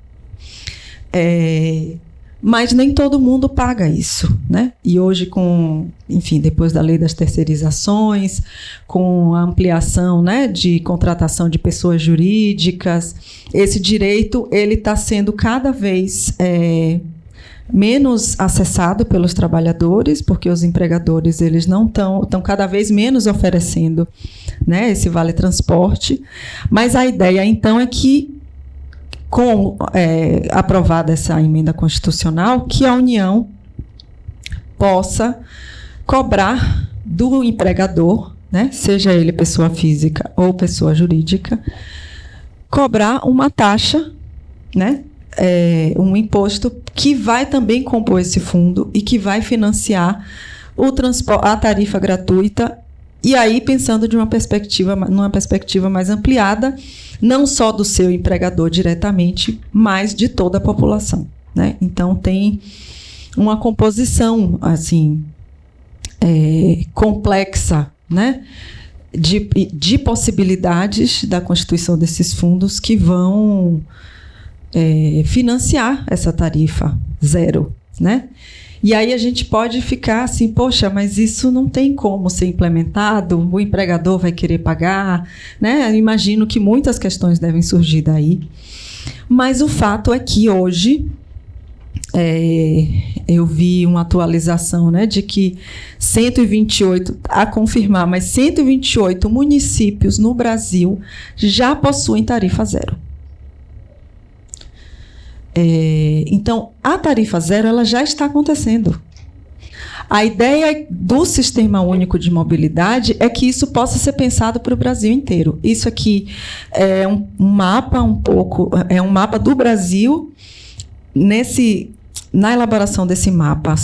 Mas nem todo mundo paga isso, né? E hoje, depois da lei das terceirizações, com a ampliação, né, de contratação de pessoas jurídicas, esse direito ele está sendo cada vez menos acessado pelos trabalhadores, porque os empregadores eles não estão cada vez menos oferecendo, né, esse vale transporte. Mas a ideia, então, é que aprovada essa emenda constitucional, que a União possa cobrar do empregador, né, seja ele pessoa física ou pessoa jurídica, cobrar uma taxa, né, um imposto que vai também compor esse fundo e que vai financiar a tarifa gratuita. E aí, pensando numa perspectiva mais ampliada, não só do seu empregador diretamente, mas de toda a população, né? Então, tem uma composição assim, complexa, né, de possibilidades da constituição desses fundos que vão financiar essa tarifa zero, né? E aí a gente pode ficar assim, poxa, mas isso não tem como ser implementado, o empregador vai querer pagar, né? Eu imagino que muitas questões devem surgir daí. Mas o fato é que hoje eu vi uma atualização, né, de que 128, a confirmar, mas 128 municípios no Brasil já possuem tarifa zero. Então, a tarifa zero ela já está acontecendo. A ideia do Sistema Único de Mobilidade é que isso possa ser pensado para o Brasil inteiro. Isso aqui é um mapa um mapa do Brasil. Na elaboração desse mapa,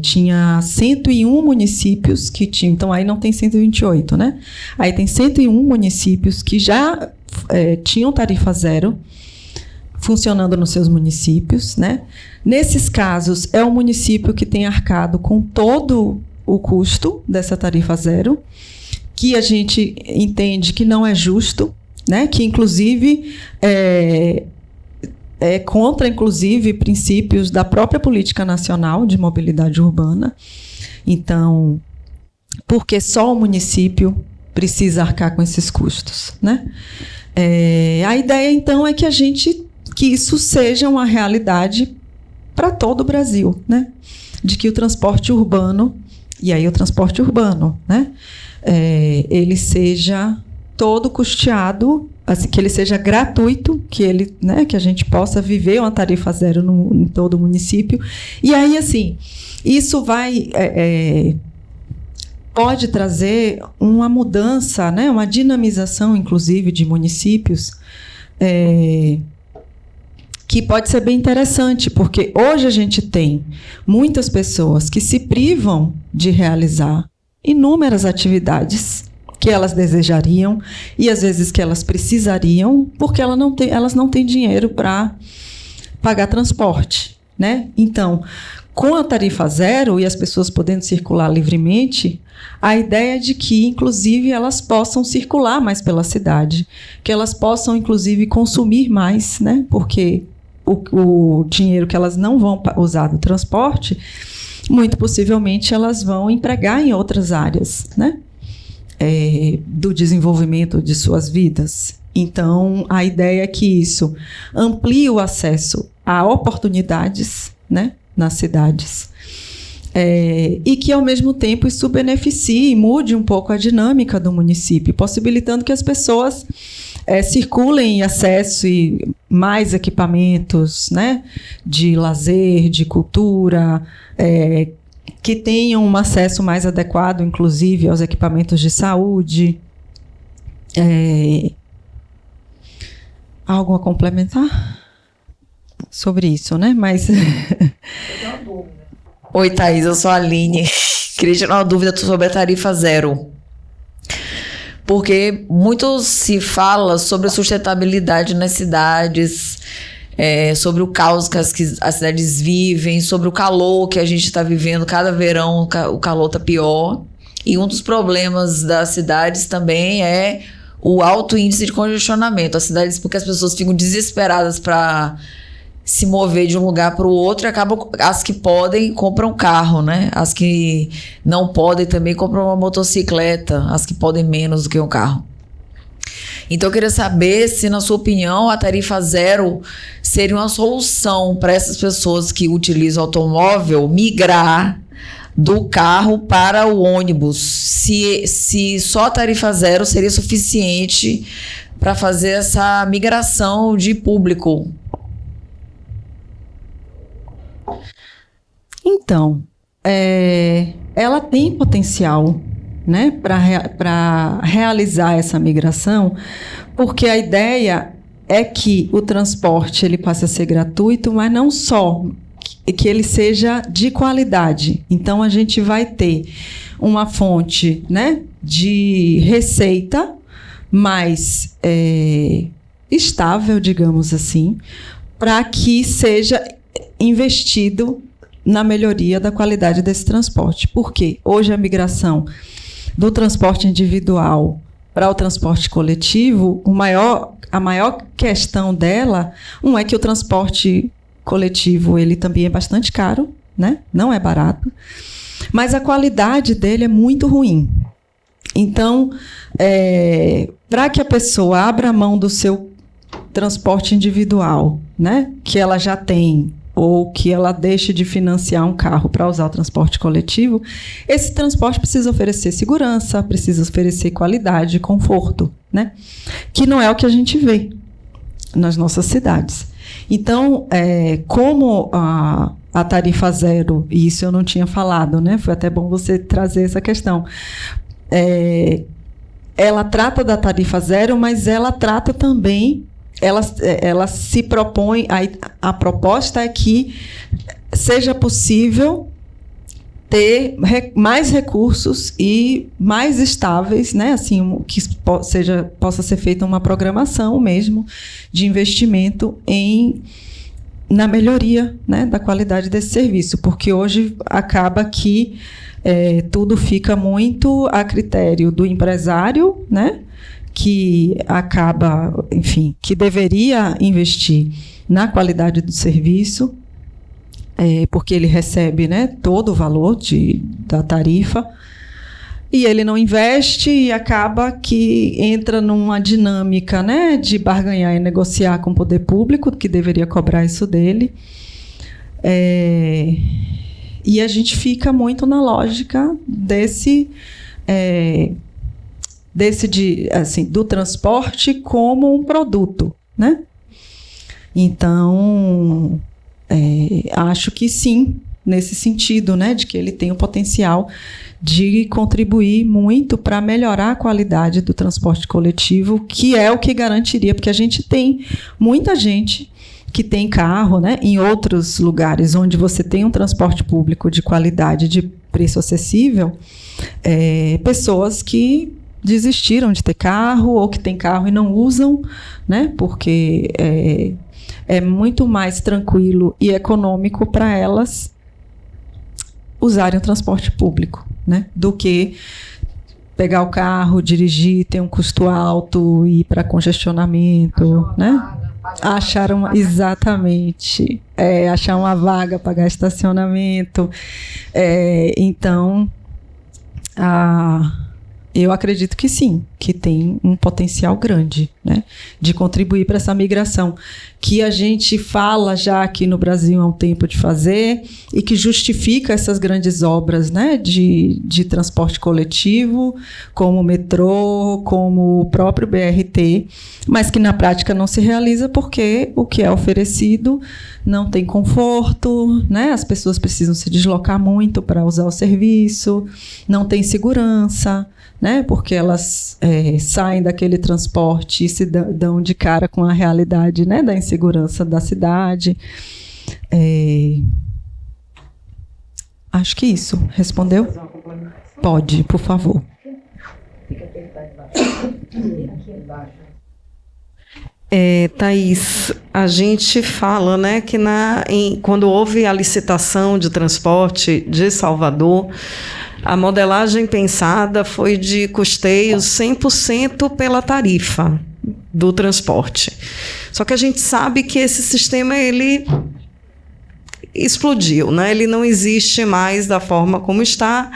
tinha 101 municípios que tinham, então aí não tem 128, né? Aí tem 101 municípios que já tinham tarifa zero, funcionando nos seus municípios, né? Nesses casos, é o município que tem arcado com todo o custo dessa tarifa zero, que a gente entende que não é justo, né? Que, inclusive, é contra, inclusive, princípios da própria política nacional de mobilidade urbana. Então, porque só o município precisa arcar com esses custos, né? A ideia, então, é que isso seja uma realidade para todo o Brasil, né? De que o transporte urbano, né? Ele seja todo custeado, assim, que ele seja gratuito, que a gente possa viver uma tarifa zero em todo o município. E aí, assim, isso pode trazer uma mudança, né? Uma dinamização, inclusive, de municípios, que pode ser bem interessante, porque hoje a gente tem muitas pessoas que se privam de realizar inúmeras atividades que elas desejariam e, às vezes, que elas precisariam, porque elas não têm dinheiro para pagar transporte, né? Então, com a tarifa zero e as pessoas podendo circular livremente, a ideia é de que, inclusive, elas possam circular mais pela cidade, que elas possam, inclusive, consumir mais, né? Porque o dinheiro que elas não vão usar do transporte, muito possivelmente elas vão empregar em outras áreas, né? Do desenvolvimento de suas vidas. Então, a ideia é que isso amplie o acesso a oportunidades, né, nas cidades, e que, ao mesmo tempo, isso beneficie e mude um pouco a dinâmica do município, possibilitando que as pessoas circulem e acessem mais equipamentos, né, de lazer, de cultura, que tenham um acesso mais adequado, inclusive, aos equipamentos de saúde. Algo a complementar sobre isso, né? Mas Oi, Thaís, eu sou a Aline. Queria tirar uma dúvida sobre a tarifa zero. porque muito se fala sobre a sustentabilidade nas cidades, sobre o caos que as cidades vivem, sobre o calor que a gente está vivendo. Cada verão o calor está pior. E um dos problemas das cidades também é o alto índice de congestionamento. As cidades, porque as pessoas ficam desesperadas para se mover de um lugar para o outro, e acabam, as que podem compram carro, né? As que não podem também compram uma motocicleta, as que podem menos do que um carro. Então eu queria saber se, na sua opinião, a tarifa zero seria uma solução para essas pessoas que utilizam o automóvel migrar do carro para o ônibus. Se só a tarifa zero seria suficiente para fazer essa migração de público. Então, ela tem potencial, né, para realizar essa migração, porque a ideia é que o transporte ele passe a ser gratuito, mas não só, que ele seja de qualidade. Então, a gente vai ter uma fonte, né, de receita mais estável, digamos assim, para que seja investido na melhoria da qualidade desse transporte. Porque hoje a migração do transporte individual para o transporte coletivo, a maior questão dela, é que o transporte coletivo ele também é bastante caro, né? Não é barato, mas a qualidade dele é muito ruim. Então, para que a pessoa abra mão do seu transporte individual, né, que ela já tem, ou que ela deixe de financiar um carro para usar o transporte coletivo, esse transporte precisa oferecer segurança, precisa oferecer qualidade, conforto, né? Que não é o que a gente vê nas nossas cidades. Então, como a tarifa zero, e isso eu não tinha falado, né? Foi até bom você trazer essa questão. Ela trata da tarifa zero, mas ela trata também... Ela se propõe, a proposta é que seja possível ter mais recursos e mais estáveis, né? Assim, que possa ser feita uma programação mesmo de investimento na melhoria, né, da qualidade desse serviço, porque hoje acaba que tudo fica muito a critério do empresário, né? Que acaba, enfim, que deveria investir na qualidade do serviço, porque ele recebe, né, todo o valor da tarifa, e ele não investe e acaba que entra numa dinâmica, né, de barganhar e negociar com o poder público, que deveria cobrar isso dele. E a gente fica muito na lógica do transporte como um produto, né? Então, acho que sim, nesse sentido, né, de que ele tem o potencial de contribuir muito para melhorar a qualidade do transporte coletivo, que é o que garantiria, porque a gente tem muita gente que tem carro, né, em outros lugares onde você tem um transporte público de qualidade, de preço acessível, pessoas que desistiram de ter carro ou que têm carro e não usam, né? Porque é muito mais tranquilo e econômico para elas usarem o transporte público, né? Do que pegar o carro, dirigir, ter um custo alto, ir para congestionamento, né? Achar exatamente, achar uma vaga, pagar estacionamento. Então, eu acredito que sim, que tem um potencial grande, né, de contribuir para essa migração, que a gente fala já aqui no Brasil há um tempo de fazer e que justifica essas grandes obras, né, de transporte coletivo, como o metrô, como o próprio BRT, mas que na prática não se realiza porque o que é oferecido não tem conforto, né, as pessoas precisam se deslocar muito para usar o serviço, não tem segurança, né, porque elas saem daquele transporte e se dão de cara com a realidade, né, da insegurança da cidade. Acho que isso. Respondeu? Pode, por favor. Thaís, a gente fala, né, que quando houve a licitação de transporte de Salvador, a modelagem pensada foi de custeio 100% pela tarifa do transporte. Só que a gente sabe que esse sistema ele explodiu, né? Ele não existe mais da forma como está.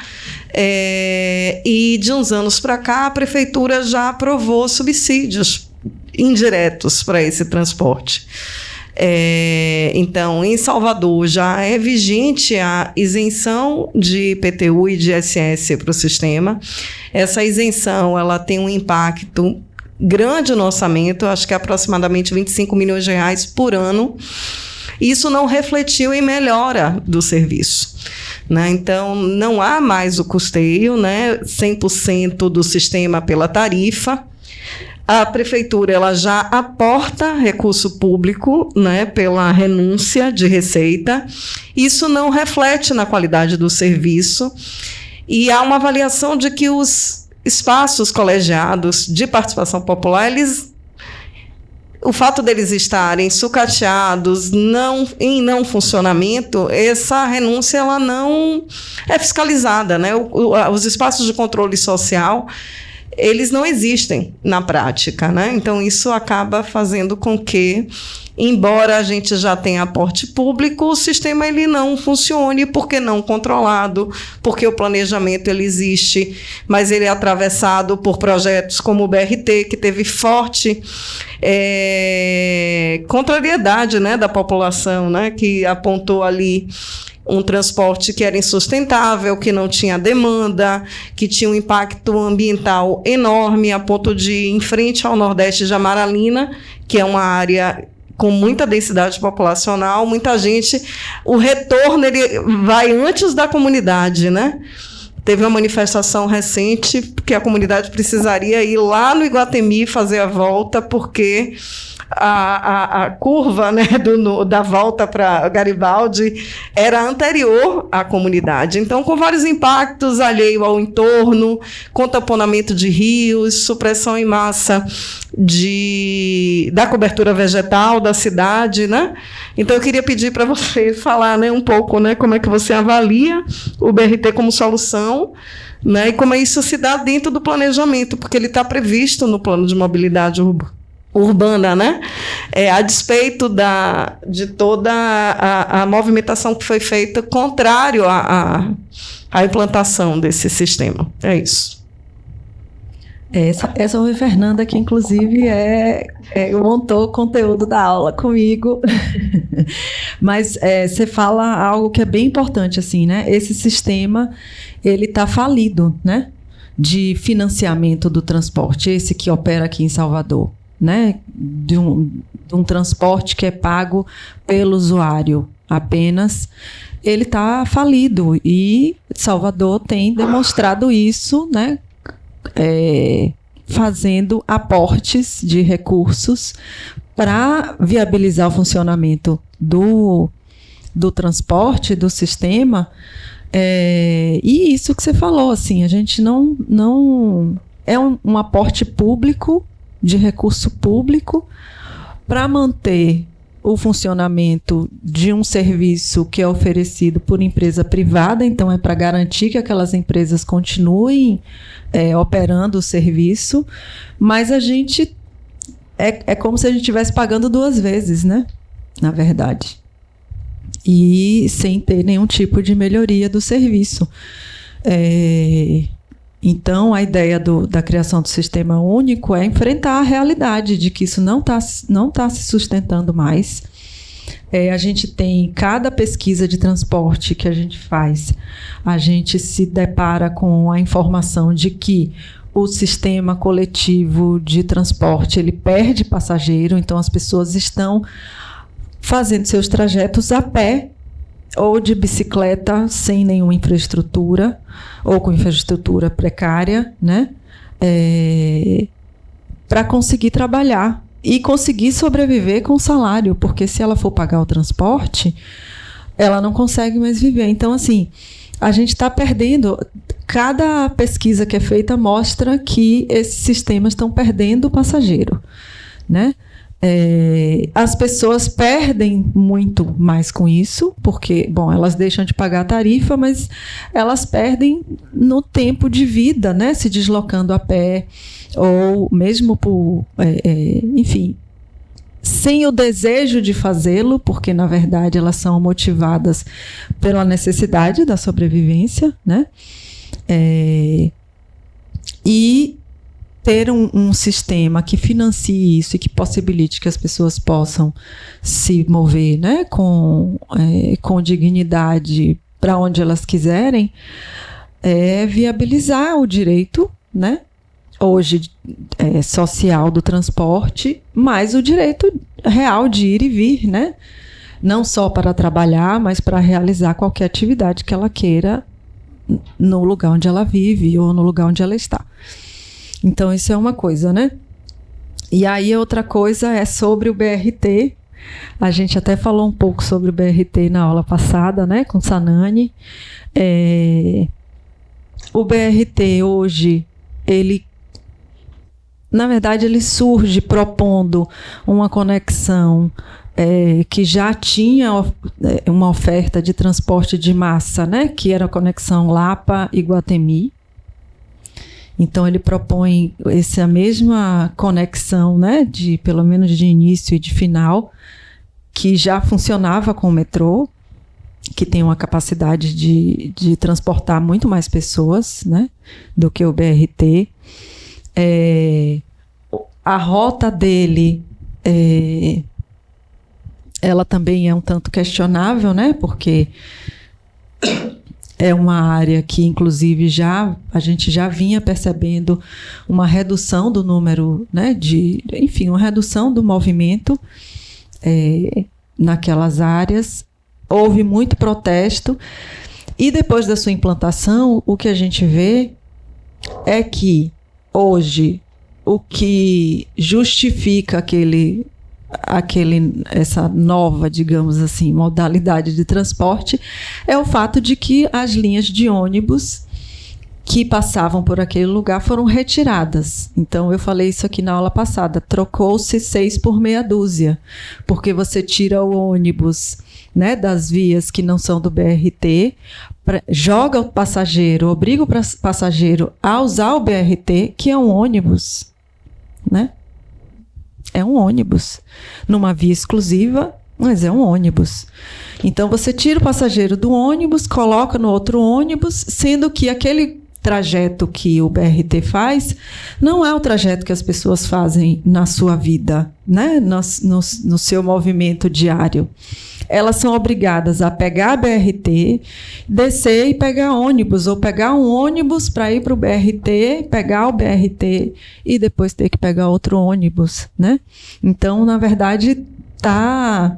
E de uns anos para cá, a prefeitura já aprovou subsídios indiretos para esse transporte. Então, em Salvador já é vigente a isenção de IPTU e de ISS para o sistema. Essa isenção ela tem um impacto grande no orçamento, acho que é aproximadamente 25 milhões de reais por ano. Isso não refletiu em melhora do serviço, né? Então, não há mais o custeio, né? 100% do sistema pela tarifa. A prefeitura ela já aporta recurso público, né, pela renúncia de receita. Isso não reflete na qualidade do serviço. E há uma avaliação de que os espaços colegiados de participação popular, o fato deles estarem sucateados, em não funcionamento, essa renúncia ela não é fiscalizada, né? Os espaços de controle social, eles não existem na prática, né? Então, isso acaba fazendo com que, embora a gente já tenha aporte público, o sistema ele não funcione porque não controlado, porque o planejamento ele existe, mas ele é atravessado por projetos como o BRT, que teve forte contrariedade, né, da população, né, que apontou ali um transporte que era insustentável, que não tinha demanda, que tinha um impacto ambiental enorme, a ponto de, em frente ao Nordeste de Amaralina, que é uma área com muita densidade populacional, muita gente, o retorno ele vai antes da comunidade, né? Teve uma manifestação recente que a comunidade precisaria ir lá no Iguatemi fazer a volta, porque a curva, né, da volta para Garibaldi era anterior à comunidade. Então, com vários impactos alheio ao entorno, contaminamento de rios, supressão em massa da cobertura vegetal da cidade, né? Então, eu queria pedir para você falar, né, um pouco, né, como é que você avalia o BRT como solução, né, e como isso se dá dentro do planejamento, porque ele está previsto no plano de mobilidade urbana, né? A despeito de toda a movimentação que foi feita contrário à implantação desse sistema. É isso. Essa foi a Fernanda, que inclusive montou o conteúdo da aula comigo. Mas você fala algo que é bem importante, assim, né? Esse sistema ele está falido, né? De financiamento do transporte, esse que opera aqui em Salvador, né? De um transporte que é pago pelo usuário apenas, ele está falido, e Salvador tem demonstrado isso, né? Fazendo aportes de recursos para viabilizar o funcionamento do transporte, do sistema. E isso que você falou, assim, a gente não é um aporte público, de recurso público, para manter o funcionamento de um serviço que é oferecido por empresa privada. Então, é para garantir que aquelas empresas continuem operando o serviço, mas a gente é como se a gente estivesse pagando duas vezes, né? Na verdade. E sem ter nenhum tipo de melhoria do serviço. Então, a ideia da criação do sistema único é enfrentar a realidade de que isso não tá se sustentando mais. A gente tem, cada pesquisa de transporte que a gente faz, a gente se depara com a informação de que o sistema coletivo de transporte ele perde passageiro, então as pessoas estão fazendo seus trajetos a pé ou de bicicleta sem nenhuma infraestrutura, ou com infraestrutura precária, né? Para conseguir trabalhar e conseguir sobreviver com o salário, porque se ela for pagar o transporte, ela não consegue mais viver. Então, assim, a gente está perdendo. Cada pesquisa que é feita mostra que esses sistemas estão perdendo o passageiro, né? As pessoas perdem muito mais com isso, porque, bom, elas deixam de pagar a tarifa, mas elas perdem no tempo de vida, né? Se deslocando a pé, ou mesmo por, enfim, sem o desejo de fazê-lo, porque, na verdade, elas são motivadas pela necessidade da sobrevivência, né? E ter um sistema que financie isso e que possibilite que as pessoas possam se mover, né, com dignidade para onde elas quiserem, viabilizar o direito, né, hoje social do transporte, mas o direito real de ir e vir, né, não só para trabalhar, mas para realizar qualquer atividade que ela queira no lugar onde ela vive ou no lugar onde ela está. Então, isso é uma coisa, né? E aí, outra coisa é sobre o BRT. A gente até falou um pouco sobre o BRT na aula passada, né? Com Sanani. O BRT hoje, na verdade, ele surge propondo uma conexão que já tinha uma oferta de transporte de massa, né? Que era a conexão Lapa-Iguatemi. Então, ele propõe essa mesma conexão, né, pelo menos de início e de final, que já funcionava com o metrô, que tem uma capacidade de transportar muito mais pessoas, né, do que o BRT. A rota dele, ela também é um tanto questionável, né, porque é uma área que, inclusive, a gente já vinha percebendo uma redução do número, né, enfim, uma redução do movimento naquelas áreas. Houve muito protesto. E depois da sua implantação, o que a gente vê é que, hoje, o que justifica essa nova, digamos assim, modalidade de transporte é o fato de que as linhas de ônibus que passavam por aquele lugar foram retiradas. Então, eu falei isso aqui na aula passada, trocou-se 6 por meia dúzia, porque você tira o ônibus, né, das vias que não são do BRT, joga o passageiro, obriga o passageiro a usar o BRT, que é um ônibus, né? É um ônibus, numa via exclusiva, mas é um ônibus. Então, você tira o passageiro do ônibus, coloca no outro ônibus, sendo que aquele trajeto que o BRT faz não é o trajeto que as pessoas fazem na sua vida, né? No seu movimento diário. Elas são obrigadas a pegar a BRT, descer e pegar ônibus, ou pegar um ônibus para ir para o BRT, pegar o BRT e depois ter que pegar outro ônibus, né? Então, na verdade, está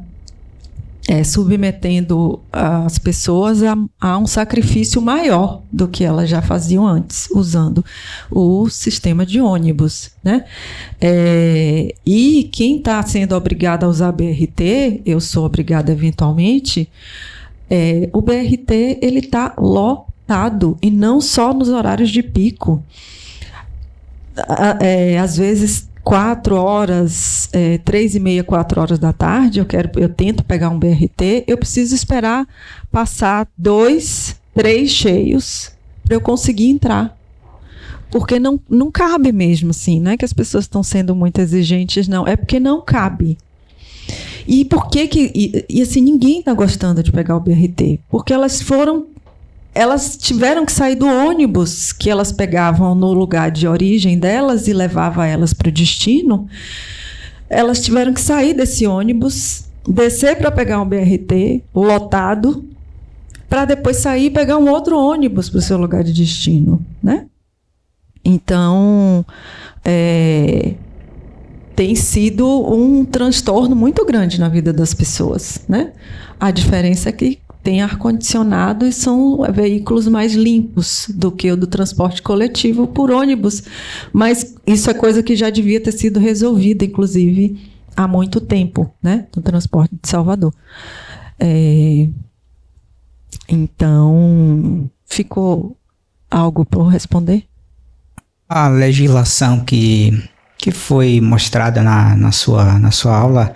submetendo as pessoas a um sacrifício maior do que elas já faziam antes, usando o sistema de ônibus, né? E quem está sendo obrigado a usar BRT, eu sou obrigada eventualmente, o BRT ele está lotado, e não só nos horários de pico. Às vezes 4 horas, 3h30, 4 horas da tarde, eu tento pegar um BRT, eu preciso esperar passar 2, 3 cheios para eu conseguir entrar. Porque não cabe mesmo, assim, não é que as pessoas estão sendo muito exigentes, não, é porque não cabe. E por que assim, ninguém está gostando de pegar o BRT? Porque elas tiveram que sair do ônibus que elas pegavam no lugar de origem delas e levava elas para o destino. Elas tiveram que sair desse ônibus, descer para pegar um BRT lotado, para depois sair e pegar um outro ônibus para o seu lugar de destino, né? Então, tem sido um transtorno muito grande na vida das pessoas, né? A diferença é que tem ar-condicionado e são veículos mais limpos do que o do transporte coletivo por ônibus. Mas isso é coisa que já devia ter sido resolvida, inclusive, há muito tempo, né, no transporte de Salvador. Então, ficou algo para eu responder? A legislação que foi mostrada na sua aula,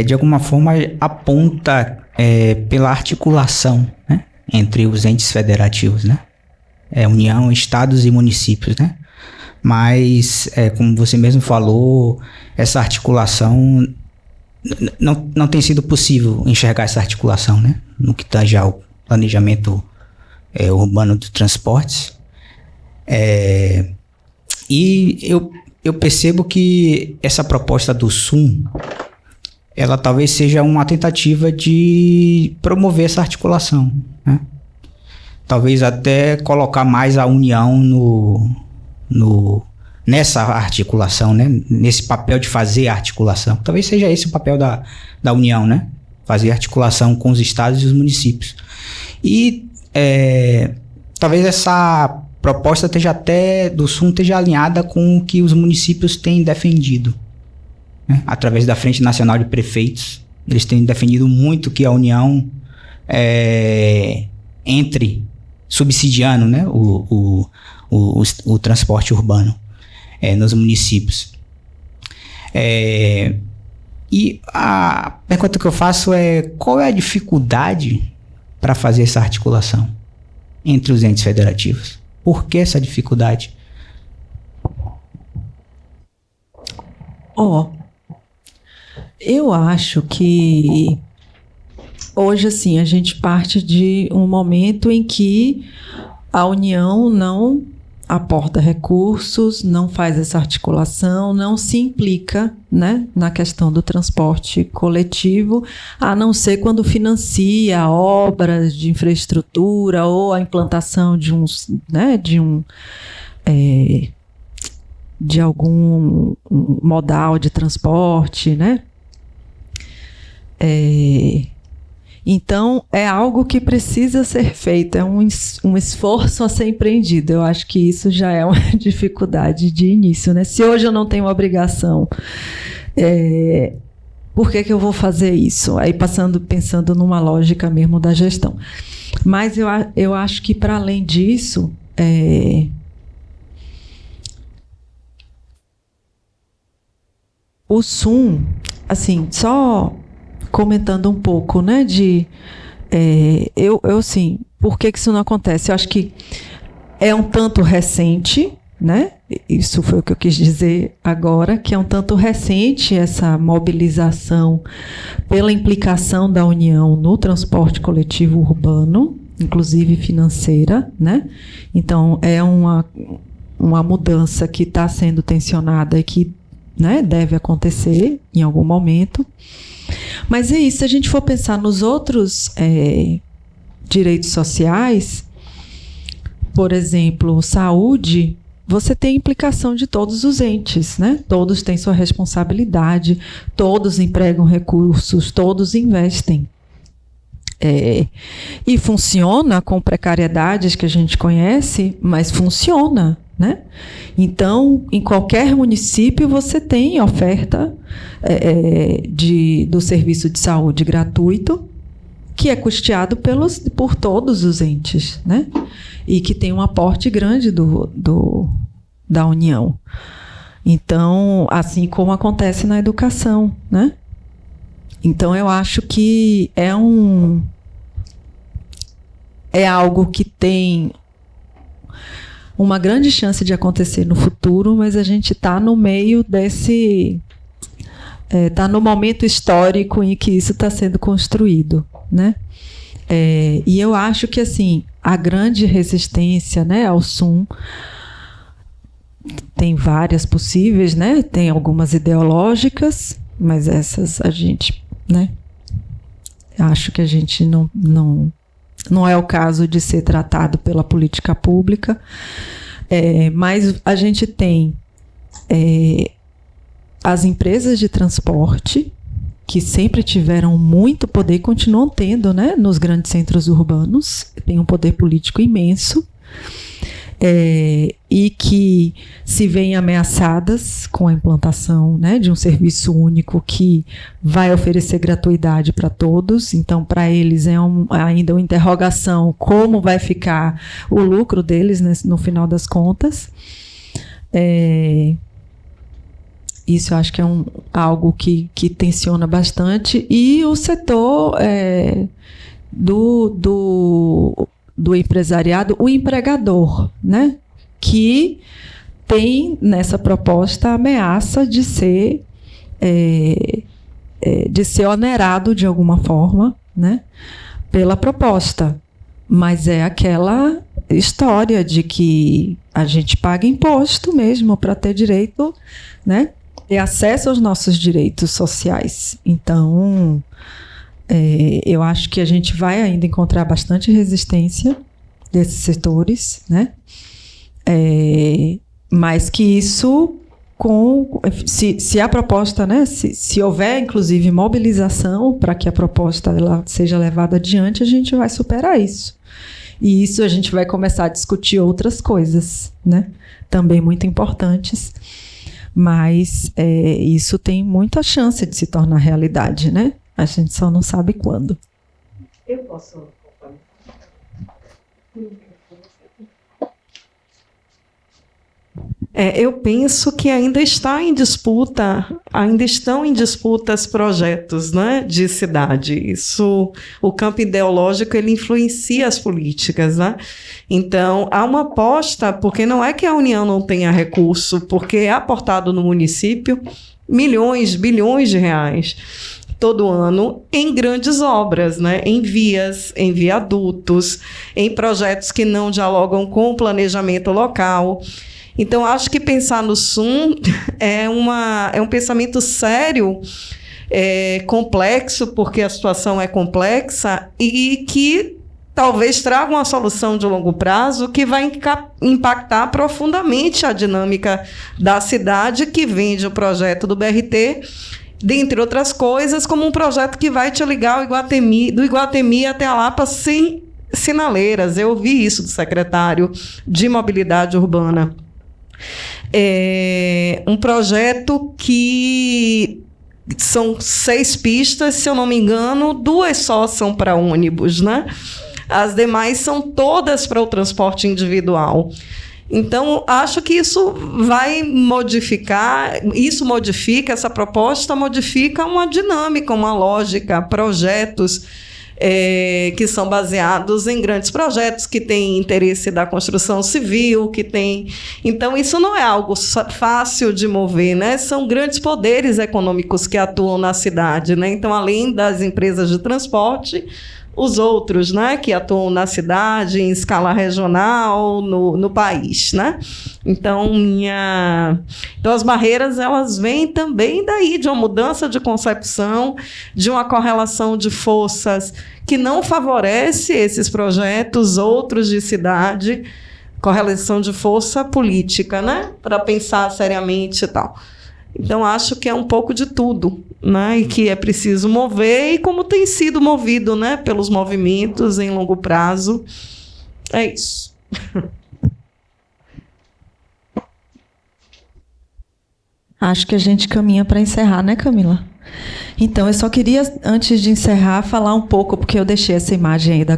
de alguma forma aponta pela articulação, né, entre os entes federativos, né? União, estados e municípios, né? Mas, como você mesmo falou, essa articulação não tem sido possível enxergar essa articulação, né? No que tange ao planejamento urbano de transportes. E eu percebo que essa proposta do SUM, ela talvez seja uma tentativa de promover essa articulação, né? Talvez até colocar mais a União nessa articulação, né? Nesse papel de fazer a articulação. Talvez seja esse o papel da União, né? Fazer articulação com os estados e os municípios. E talvez essa proposta do SUM esteja alinhada com o que os municípios têm defendido, né? Através da Frente Nacional de Prefeitos. Eles têm defendido muito que a União entre subsidiando, né, o transporte urbano nos municípios. E a pergunta que eu faço qual é a dificuldade para fazer essa articulação entre os entes federativos? Por que essa dificuldade? Eu acho que hoje, assim, a gente parte de um momento em que a União não aporta recursos, não faz essa articulação, não se implica, né, na questão do transporte coletivo, a não ser quando financia obras de infraestrutura ou a implantação de algum modal de transporte, né? Então, é algo que precisa ser feito, é um esforço a ser empreendido. Eu acho que isso já é uma dificuldade de início, né? Se hoje eu não tenho obrigação, por que eu vou fazer isso? Aí pensando numa lógica mesmo da gestão. Mas eu acho que, para além disso, o SUM, assim, só comentando um pouco, né, assim, por que isso não acontece? Eu acho que é um tanto recente, né, isso foi o que eu quis dizer agora, que é um tanto recente essa mobilização pela implicação da União no transporte coletivo urbano, inclusive financeira, né, então é uma mudança que está sendo tensionada e que, né, deve acontecer em algum momento. Mas é isso, se a gente for pensar nos outros direitos sociais, por exemplo, saúde, você tem implicação de todos os entes, né? Todos têm sua responsabilidade, todos empregam recursos, todos investem. E funciona com precariedades que a gente conhece, mas funciona, né? Então, em qualquer município você tem oferta do serviço de saúde gratuito, que é custeado por todos os entes, né? E que tem um aporte grande da União. Então, assim como acontece na educação, né? Então, eu acho que é algo que tem uma grande chance de acontecer no futuro, mas a gente está no meio está no momento histórico em que isso está sendo construído, né? E eu acho que, assim, a grande resistência, né, ao SUM, tem várias possíveis, né? Tem algumas ideológicas, mas essas a gente, né, acho que a gente não é o caso de ser tratado pela política pública, mas a gente tem as empresas de transporte, que sempre tiveram muito poder e continuam tendo, né, nos grandes centros urbanos, tem um poder político imenso. e que se veem ameaçadas com a implantação, né, de um serviço único que vai oferecer gratuidade para todos. Então, para eles é ainda uma interrogação como vai ficar o lucro deles, né, no final das contas. Isso eu acho que é algo que tensiona bastante. E o setor do empresariado, o empregador, né? Que tem nessa proposta a ameaça de ser onerado de alguma forma, né? Pela proposta. Mas é aquela história de que a gente paga imposto mesmo para ter direito, né? Ter acesso aos nossos direitos sociais. Então, eu acho que a gente vai ainda encontrar bastante resistência desses setores, né? Mas que isso, se a proposta, né? Se houver, inclusive, mobilização para que a proposta ela seja levada adiante, a gente vai superar isso. E isso a gente vai começar a discutir outras coisas, né? Também muito importantes. Mas isso tem muita chance de se tornar realidade, né? A gente só não sabe quando. Eu posso... eu penso que ainda estão em disputa os projetos, né, de cidade. Isso, o campo ideológico, ele influencia as políticas, né? Então, há uma aposta, porque não é que a União não tenha recurso, porque é aportado no município milhões, bilhões de reais todo ano em grandes obras, né? Em vias, em viadutos, em projetos que não dialogam com o planejamento local. Então, acho que pensar no SUM é um pensamento sério, complexo, porque a situação é complexa, e que talvez traga uma solução de longo prazo que vai impactar profundamente a dinâmica da cidade, que vende o projeto do BRT, dentre outras coisas, como um projeto que vai te ligar do Iguatemi até a Lapa sem sinaleiras. Eu ouvi isso do secretário de Mobilidade Urbana. Um projeto que são 6 pistas, se eu não me engano, 2 só são para ônibus, né? As demais são todas para o transporte individual. Então, acho que isso vai modificar, essa proposta modifica uma dinâmica, uma lógica, projetos que são baseados em grandes projetos que têm interesse da construção civil, que tem... Então, isso não é algo fácil de mover, né? São grandes poderes econômicos que atuam na cidade, né? Então, além das empresas de transporte, os outros, né, que atuam na cidade, em escala regional, no país, né? Então, as barreiras, elas vêm também daí, de uma mudança de concepção, de uma correlação de forças que não favorece esses projetos, outros de cidade, correlação de força política, né? Para pensar seriamente e tal. Então, acho que é um pouco de tudo, né? E que é preciso mover, e como tem sido movido, né, pelos movimentos em longo prazo. É isso. Acho que a gente caminha para encerrar, né, Camila? Então, eu só queria, antes de encerrar, falar um pouco, porque eu deixei essa imagem aí da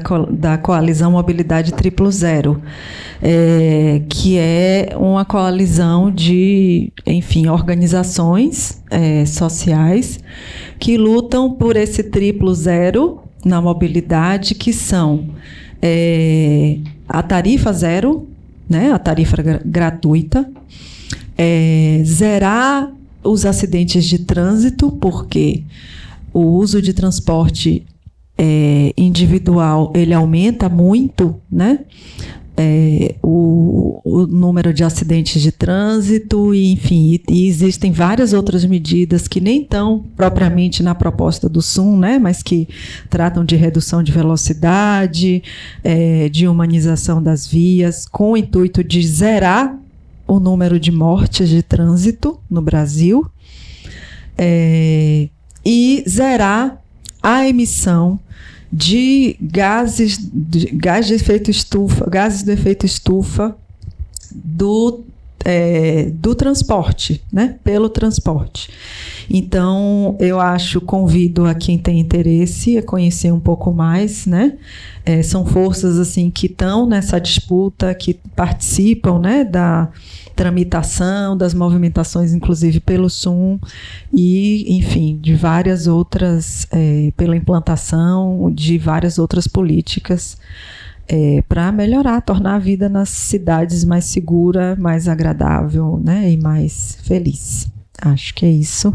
Coalizão Mobilidade 000, que é uma coalizão de, enfim, organizações sociais que lutam por esse 000 na mobilidade, que são a tarifa zero, né, a tarifa gratuita, zerar os acidentes de trânsito, porque o uso de transporte individual ele aumenta muito, né? O número de acidentes de trânsito, e, enfim, e existem várias outras medidas que nem estão propriamente na proposta do SUM, né? Mas que tratam de redução de velocidade, de humanização das vias, com o intuito de zerar o número de mortes de trânsito no Brasil, e zerar a emissão de gases de efeito estufa do transporte, né? Pelo transporte. Então, eu convido a quem tem interesse a conhecer um pouco mais, né? São forças assim que estão nessa disputa, que participam, né, da tramitação, das movimentações, inclusive pelo SUM, e, enfim, de várias outras, pela implantação de várias outras políticas para melhorar, tornar a vida nas cidades mais segura, mais agradável, né, e mais feliz. Acho que é isso.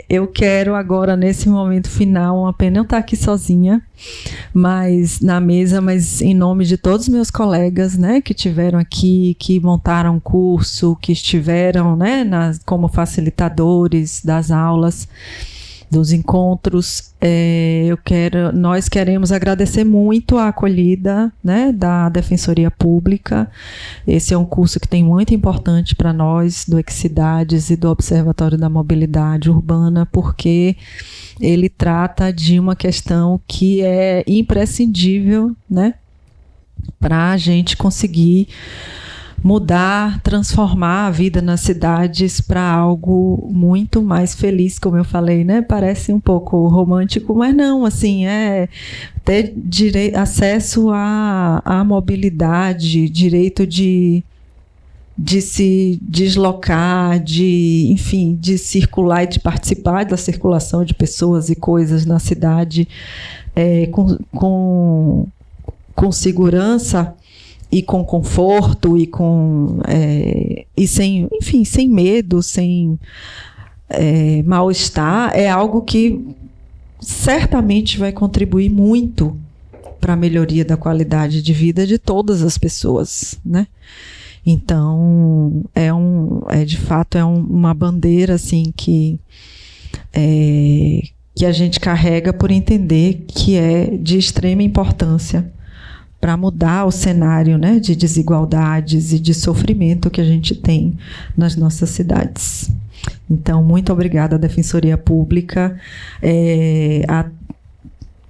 Eu quero agora, nesse momento final, uma pena eu estar aqui sozinha, mas na mesa, mas em nome de todos os meus colegas, né, que tiveram aqui, que montaram o curso, que estiveram, né, como facilitadores das aulas, dos encontros, nós queremos agradecer muito a acolhida, né, da Defensoria Pública. Esse é um curso que tem muito importante para nós, do Excidades e do Observatório da Mobilidade Urbana, porque ele trata de uma questão que é imprescindível, né, para a gente conseguir mudar, transformar a vida nas cidades para algo muito mais feliz, como eu falei, né? Parece um pouco romântico, mas não, assim, ter acesso à mobilidade, direito de se deslocar, enfim, de circular e de participar da circulação de pessoas e coisas na cidade com segurança, e com conforto, e sem, enfim, sem medo, sem mal-estar, é algo que certamente vai contribuir muito para a melhoria da qualidade de vida de todas as pessoas, né? Então, de fato, uma bandeira assim que a gente carrega por entender que é de extrema importância para mudar o cenário, né, de desigualdades e de sofrimento que a gente tem nas nossas cidades. Então, muito obrigada à Defensoria Pública, a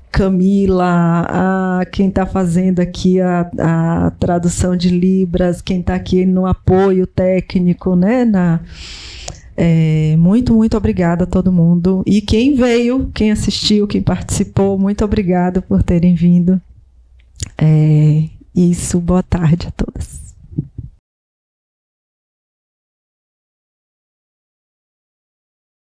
Camila, a quem está fazendo aqui a tradução de Libras, quem está aqui no apoio técnico, né, muito, muito obrigada a todo mundo. E quem veio, quem assistiu, quem participou, muito obrigada por terem vindo. Isso, boa tarde a todas.